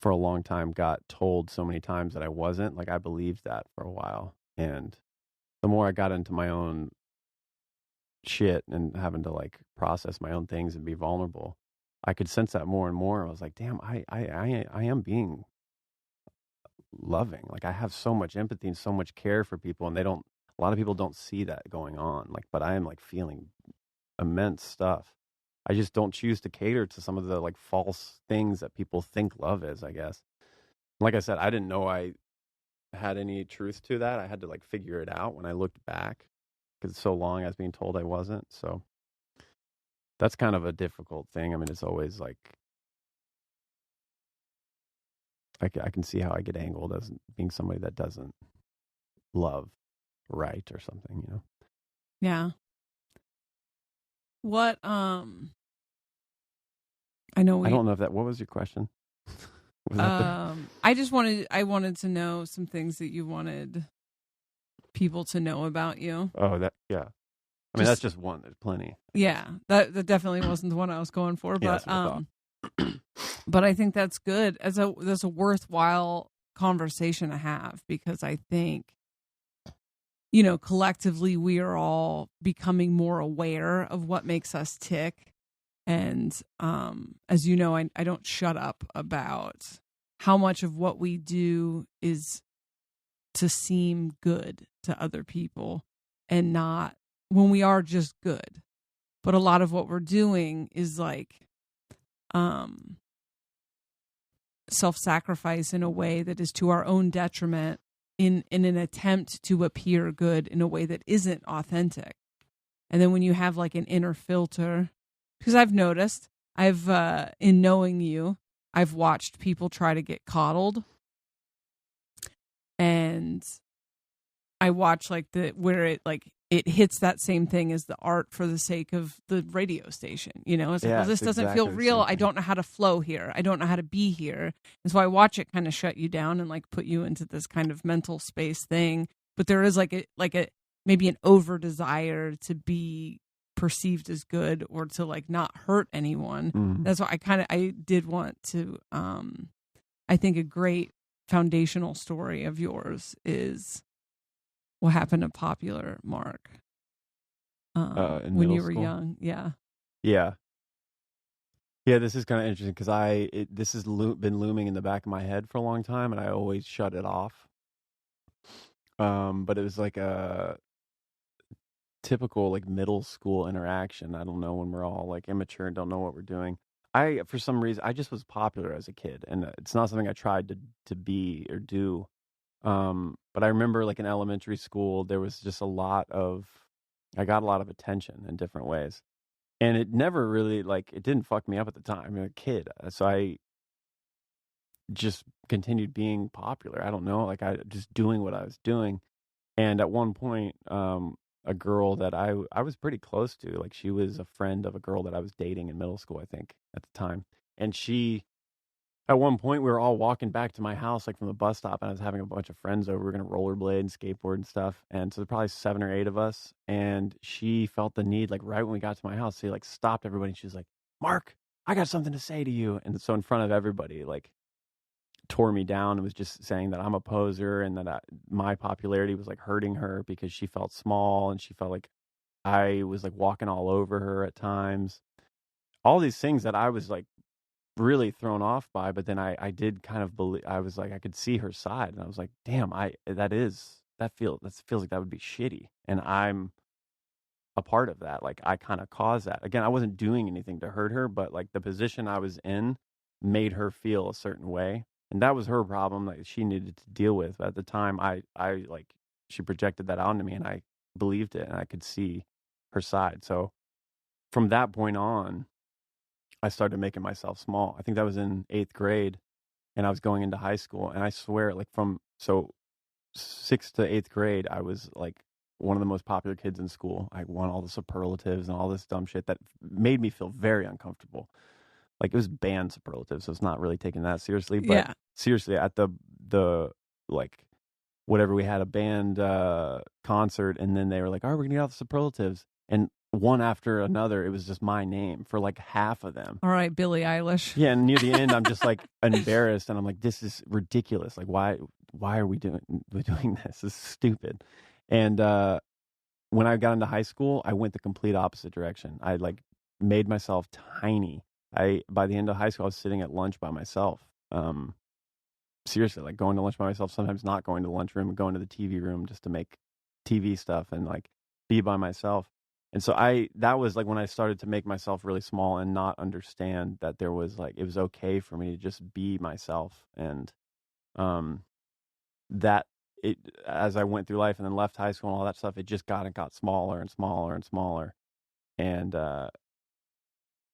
for a long time, got told so many times that I wasn't. Like, I believed that for a while. And the more I got into my own shit and having to like process my own things and be vulnerable, I could sense that more and more. I was like, damn, I am being loving. Like, I have so much empathy and so much care for people, and a lot of people don't see that going on. Like, but I am like feeling immense stuff. I just don't choose to cater to some of the like false things that people think love is, I guess. Like I said, I didn't know I had any truth to that. I had to like figure it out when I looked back, because so long I was being told I wasn't. So that's kind of a difficult thing. I mean, it's always like, I can see how I get angled as being somebody that doesn't love right or something, Yeah. What, I know I don't know what was your question? Was that I wanted to know some things that you wanted people to know about you. yeah. I mean, that's just one. There's plenty. Yeah, that definitely wasn't the one I was going for, but Yeah, but I think that's good. That's a worthwhile conversation to have, because I think, collectively we are all becoming more aware of what makes us tick. And as you know, I don't shut up about how much of what we do is to seem good to other people, and not when we are just good. But a lot of what we're doing is like self-sacrifice in a way that is to our own detriment, in an attempt to appear good in a way that isn't authentic. And then when you have like an inner filter, because I've noticed, in knowing you, I've watched people try to get coddled, and I watch like where it hits that same thing as the art for the sake of the radio station. It's like, well, this doesn't feel real. I don't know how to flow here. I don't know how to be here. And so I watch it kind of shut you down and like put you into this kind of mental space thing. But there is like a maybe an over desire to be perceived as good, or to like not hurt anyone. Mm-hmm. That's why I did want to, I think a great foundational story of yours is what happened to Popular Mark when you were young. Yeah. This is kind of interesting because this has been looming in the back of my head for a long time, and I always shut it off. But it was like a typical like middle school interaction. I don't know, when we're all like immature and don't know what we're doing. For some reason, I just was popular as a kid, and it's not something I tried to be or do. But I remember like in elementary school, there was just I got a lot of attention in different ways, and it never really it didn't fuck me up at the time. I mean, a kid. So I just continued being popular. I don't know, like I just doing what I was doing. And at one point, a girl that I was pretty close to, like she was a friend of a girl that I was dating in middle school, I think at the time. And she At one point, we were all walking back to my house, like from the bus stop, and I was having a bunch of friends over. We were going to rollerblade and skateboard and stuff. And so there's probably 7 or 8 of us. And she felt the need, like right when we got to my house, she like stopped everybody. And she was like, Mark, I got something to say to you. And so in front of everybody, like tore me down and was just saying that I'm a poser and that my popularity was like hurting her because she felt small and she felt like I was like walking all over her at times. All these things that I was like really thrown off by, but then I did kind of believe. I was like, I could see her side, and I was like, damn, that feels like that would be shitty, and I'm a part of that. Like I kind of caused that. Again, I wasn't doing anything to hurt her, but like the position I was in made her feel a certain way, and that was her problem that she needed to deal with. But at the time, I like she projected that onto me, and I believed it, and I could see her side. So from that point on, I started making myself small. I think that was in 8th grade, and I was going into high school. And I swear, like from 6th to 8th grade, I was like one of the most popular kids in school. I won all the superlatives and all this dumb shit that made me feel very uncomfortable. Like it was band superlatives, so it's not really taking that seriously. But Yeah. seriously, at the like whatever, we had a band concert, and then they were like, "All right, we're gonna get out the superlatives," and one after another, it was just my name for like half of them. All right, Billie Eilish. Yeah, and near the end, I'm just like embarrassed, and I'm like, "This is ridiculous! Like, why are we doing this? This is stupid." And when I got into high school, I went the complete opposite direction. I like made myself tiny. By the end of high school, I was sitting at lunch by myself. Seriously, like going to lunch by myself, sometimes not going to the lunchroom and going to the TV room just to make TV stuff and like be by myself. And so that was like when I started to make myself really small and not understand that there was like, it was okay for me to just be myself. And that it, as I went through life and then left high school and all that stuff, it just got smaller and smaller and smaller. And I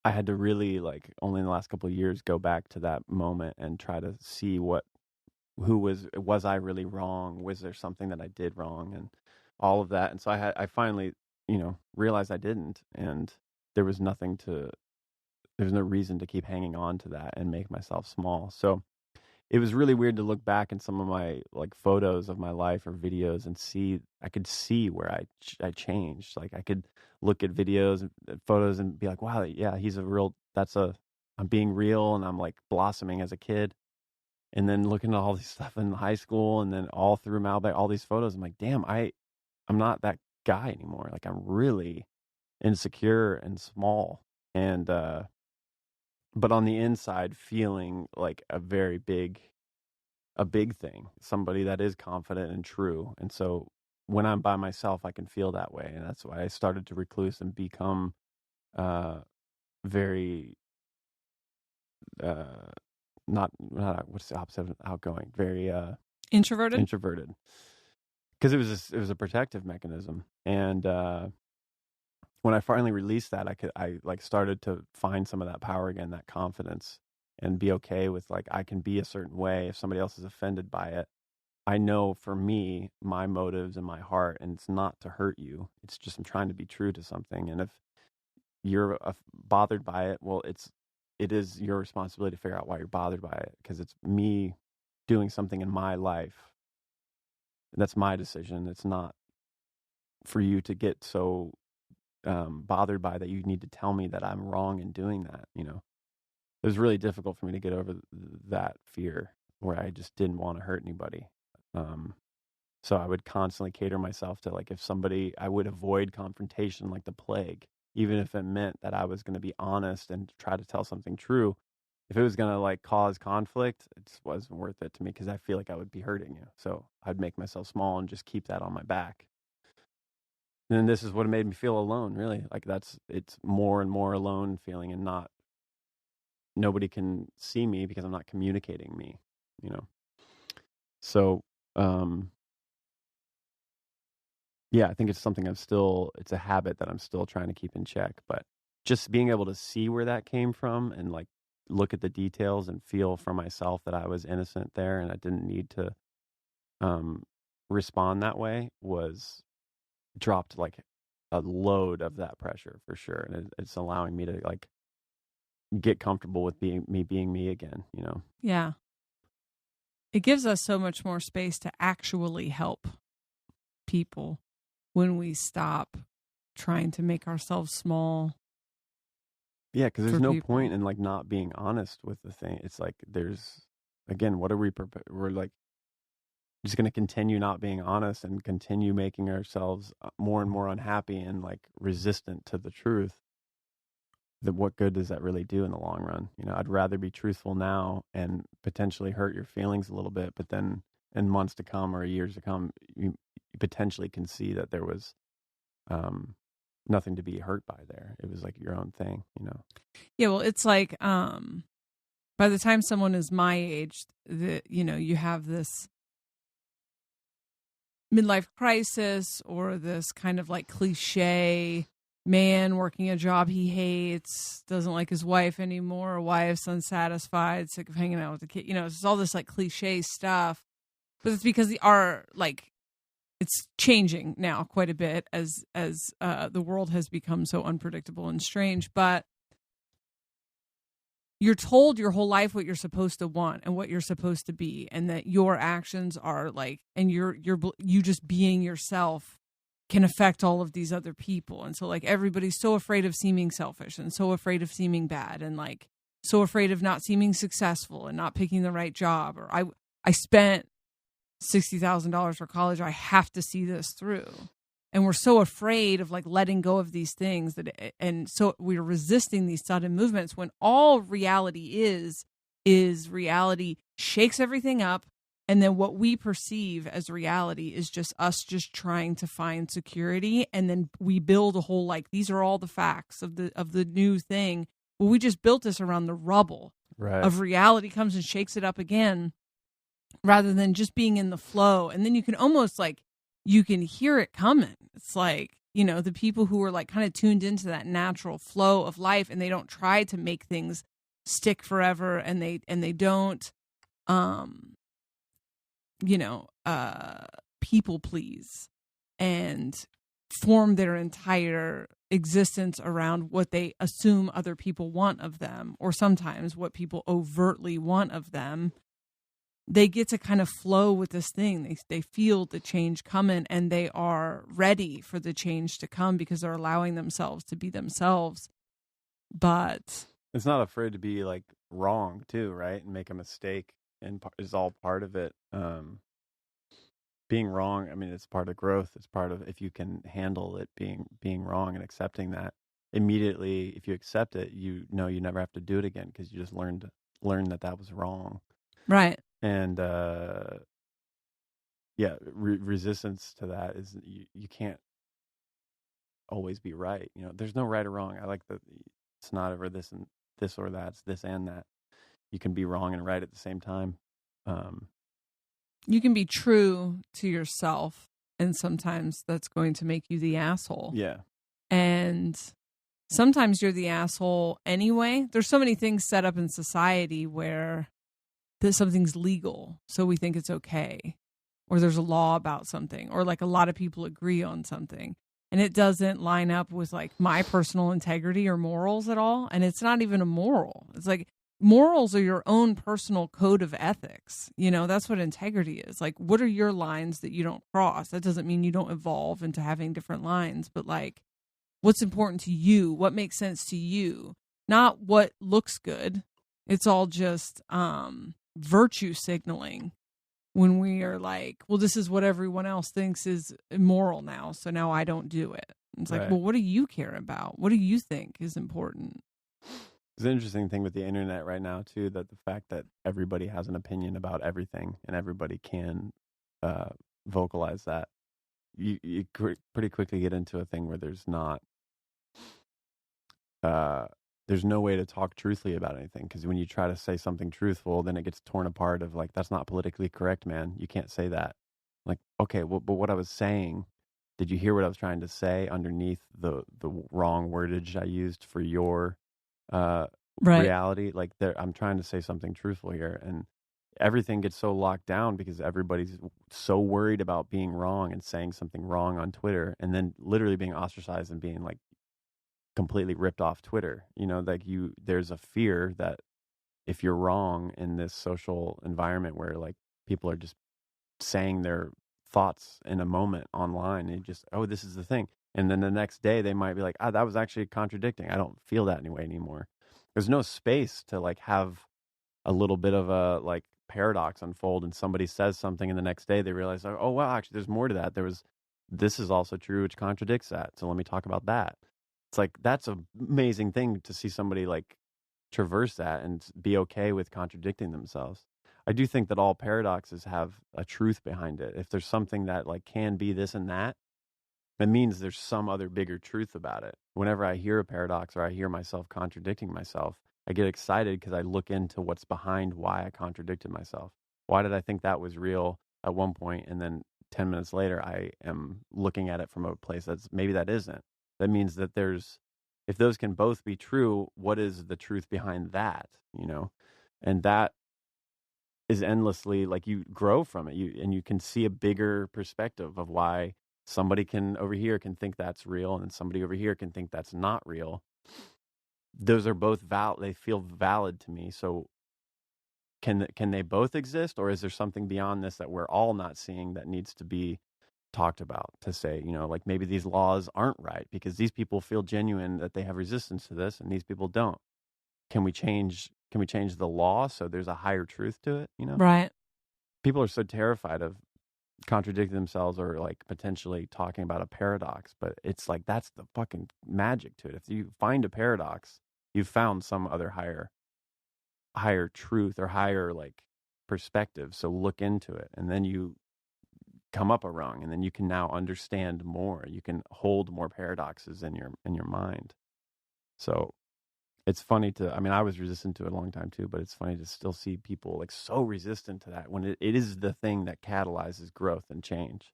had to really like only in the last couple of years go back to that moment and try to see who was I really wrong? Was there something that I did wrong? And all of that. And so I finally, realized I didn't, and there was no reason to keep hanging on to that and make myself small. So it was really weird to look back in some of my like photos of my life or videos and I could see where I changed. Like I could look at videos and photos and be like, wow, yeah, I'm being real and I'm like blossoming as a kid. And then looking at all these stuff in high school and then all through Malbec, all these photos, I'm like, damn, I'm not that guy anymore. Like I'm really insecure and small. And, but on the inside feeling like a big thing, somebody that is confident and true. And so when I'm by myself, I can feel that way. And that's why I started to recluse and become, very, not what's the opposite of outgoing, very introverted, because it was a protective mechanism. And when I finally released that, I like started to find some of that power again, that confidence, and be okay with like I can be a certain way if somebody else is offended by it. I know for me, my motives and my heart, and it's not to hurt you. It's just I'm trying to be true to something. And if you're bothered by it, well, it is your responsibility to figure out why you're bothered by it, because it's me doing something in my life. That's my decision. It's not for you to get so bothered by that you need to tell me that I'm wrong in doing that. It was really difficult for me to get over that fear where I just didn't want to hurt anybody. So I would constantly cater myself to like, I would avoid confrontation like the plague, even if it meant that I was going to be honest and try to tell something true. If it was going to like cause conflict, it just wasn't worth it to me because I feel like I would be hurting you. So I'd make myself small and just keep that on my back. And then this is what made me feel alone, really. Like it's more and more alone feeling, and nobody can see me because I'm not communicating me, So, yeah, I think it's something it's a habit that I'm still trying to keep in check, but just being able to see where that came from and like look at the details and feel for myself that I was innocent there and I didn't need to, respond that way dropped like a load of that pressure for sure. And it's allowing me to like get comfortable with being me again, Yeah. It gives us so much more space to actually help people when we stop trying to make ourselves small. Yeah, because there's For no people. point in like not being honest with the thing. It's like again, what are we're like just going to continue not being honest and continue making ourselves more and more unhappy and like resistant to the truth. Then what good does that really do in the long run? I'd rather be truthful now and potentially hurt your feelings a little bit, but then in months to come or years to come, you potentially can see that there was nothing to be hurt by there. It was like your own thing. Yeah, well, it's like by the time someone is my age, you have this midlife crisis or this kind of like cliche man working a job he hates, doesn't like his wife anymore, wife's unsatisfied, sick of hanging out with the kid. It's all this like cliche stuff. But it's because it's changing now quite a bit as the world has become so unpredictable and strange. But you're told your whole life what you're supposed to want and what you're supposed to be, and that your actions are like, and you just being yourself can affect all of these other people. And so like everybody's so afraid of seeming selfish and so afraid of seeming bad and like so afraid of not seeming successful and not picking the right job, or I spent $60,000 for college, I have to see this through. And we're so afraid of like letting go of these things and so we're resisting these sudden movements when all reality is reality shakes everything up. And then what we perceive as reality is just us just trying to find security. And then we build a whole, like, these are all the facts of the new thing. Well, we just built this around the rubble of reality comes and shakes it up again, rather than just being in the flow. And then you can almost like, you can hear it coming. It's like, the people who are like kind of tuned into that natural flow of life, and they don't try to make things stick forever, and they don't, people please and form their entire existence around what they assume other people want of them, or sometimes what people overtly want of them. They get to kind of flow with this thing. They feel the change coming, and they are ready for the change to come because they're allowing themselves to be themselves. But it's not afraid to be like wrong too, right? And make a mistake, and is all part of it. Being wrong, I mean, it's part of growth. It's part of, if you can handle it being wrong and accepting that immediately, if you accept it, you never have to do it again because you just learn that was wrong. Right. And resistance to that is you can't always be right. There's no right or wrong. I like that it's not ever this and this or that. It's this and that. You can be wrong and right at the same time. You can be true to yourself, and sometimes that's going to make you the asshole. Yeah. And sometimes you're the asshole anyway. There's so many things set up in society where something's legal, so we think it's okay, or there's a law about something, or like a lot of people agree on something, and it doesn't line up with like my personal integrity or morals at all. And it's not even a moral. It's like morals are your own personal code of ethics. That's what integrity is. Like, what are your lines that you don't cross? That doesn't mean you don't evolve into having different lines, but like, what's important to you? What makes sense to you? Not what looks good. It's all just virtue signaling when we are like, well, this is what everyone else thinks is immoral now, so now I don't do it. It's like, well, what do you care about? What do you think is important? It's an interesting thing with the internet right now too, that the fact that everybody has an opinion about everything and everybody can vocalize that, you pretty quickly get into a thing where there's no way to talk truthfully about anything, because when you try to say something truthful, then it gets torn apart of like, that's not politically correct, man. You can't say that. Like, okay, well, but what I was saying, did you hear what I was trying to say underneath the wrong wordage I used for your reality? Like, I'm trying to say something truthful here, and everything gets so locked down because everybody's so worried about being wrong and saying something wrong on Twitter, and then literally being ostracized and being like, completely ripped off Twitter. Like there's a fear that if you're wrong in this social environment where like people are just saying their thoughts in a moment online, and just, oh, this is the thing. And then the next day they might be like, that was actually contradicting. I don't feel that anyway anymore. There's no space to like have a little bit of a like paradox unfold, and somebody says something and the next day they realize, oh, well, actually there's more to that. This is also true, which contradicts that. So let me talk about that. It's like, that's an amazing thing to see somebody like traverse that and be okay with contradicting themselves. I do think that all paradoxes have a truth behind it. If there's something that like can be this and that, it means there's some other bigger truth about it. Whenever I hear a paradox or I hear myself contradicting myself, I get excited because I look into what's behind why I contradicted myself. Why did I think that was real at one point, and then 10 minutes later I am looking at it from a place that's maybe that isn't. That means that if those can both be true, what is the truth behind that? And that is endlessly, like, you grow from it. And you can see a bigger perspective of why somebody over here can think that's real, and somebody over here can think that's not real. Those are both valid. They feel valid to me. So can they both exist, or is there something beyond this that we're all not seeing that needs to be talked about, to say, like, maybe these laws aren't right because these people feel genuine that they have resistance to this and these people don't. Can we change the law so there's a higher truth to it? Right. People are so terrified of contradicting themselves or like potentially talking about a paradox, but it's like, that's the fucking magic to it. If you find a paradox, you've found some other higher truth or higher like perspective. So look into it, and then you come up a rung, and then you can now understand more. You can hold more paradoxes in your mind. So it's funny I was resistant to it a long time too, but it's funny to still see people like so resistant to that when it is the thing that catalyzes growth and change.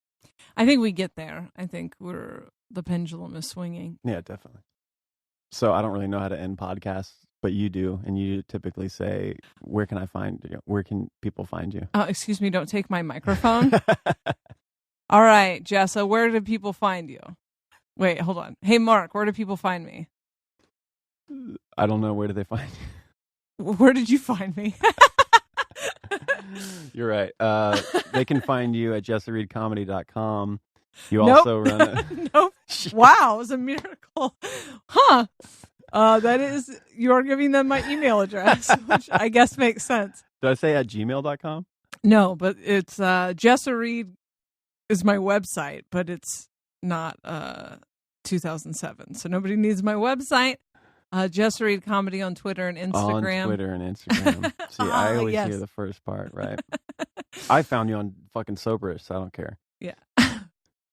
I think we get there. I think the pendulum is swinging. Yeah, definitely. So I don't really know how to end podcasts, but you do, and you typically say, where can people find you? Oh, excuse me, don't take my microphone. All right, Jessa, where do people find you? Wait, hold on. Hey, Mark, where do people find me? I don't know. Where do they find you? Where did you find me? You're right. They can find you at jessareedcomedy.com. You also run a... Nope. Wow, it was a miracle. Huh. You are giving them my email address, which I guess makes sense. Did I say at gmail.com? No, but it's Jessa Reed is my website, but it's not 2007. So nobody needs my website. Jessa Reed Comedy on Twitter and Instagram. On Twitter and Instagram. See, I always hear the first part, right? I found you on fucking Soberish, so I don't care. Yeah.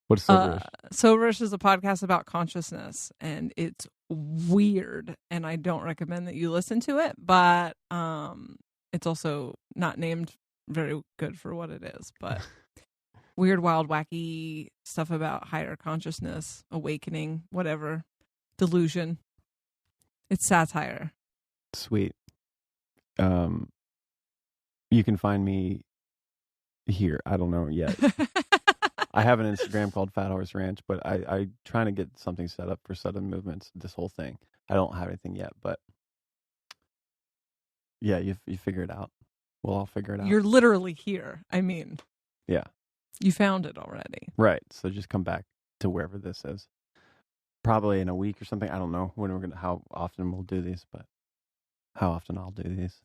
What's Soberish? Soberish is a podcast about consciousness, and it's weird, and I don't recommend that you listen to it, but it's also not named very good for what it is, but weird, wild, wacky stuff about higher consciousness, awakening, whatever, delusion. It's satire. Sweet. You can find me here. I don't know yet. I have an Instagram called Fat Horse Ranch, but I'm trying to get something set up for sudden movements, this whole thing. I don't have anything yet, but yeah, you figure it out. We'll all figure it out. You're literally here. I mean. Yeah. You found it already. Right. So just come back to wherever this is. Probably in a week or something. I don't know how often we'll do these, but how often I'll do these.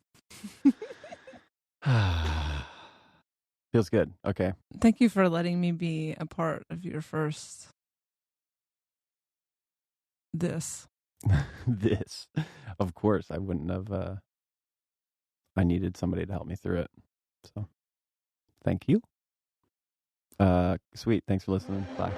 Feels good. Okay. Thank you for letting me be a part of your first this. This. Of course, I wouldn't have. I needed somebody to help me through it. So, thank you. Sweet. Thanks for listening. Bye.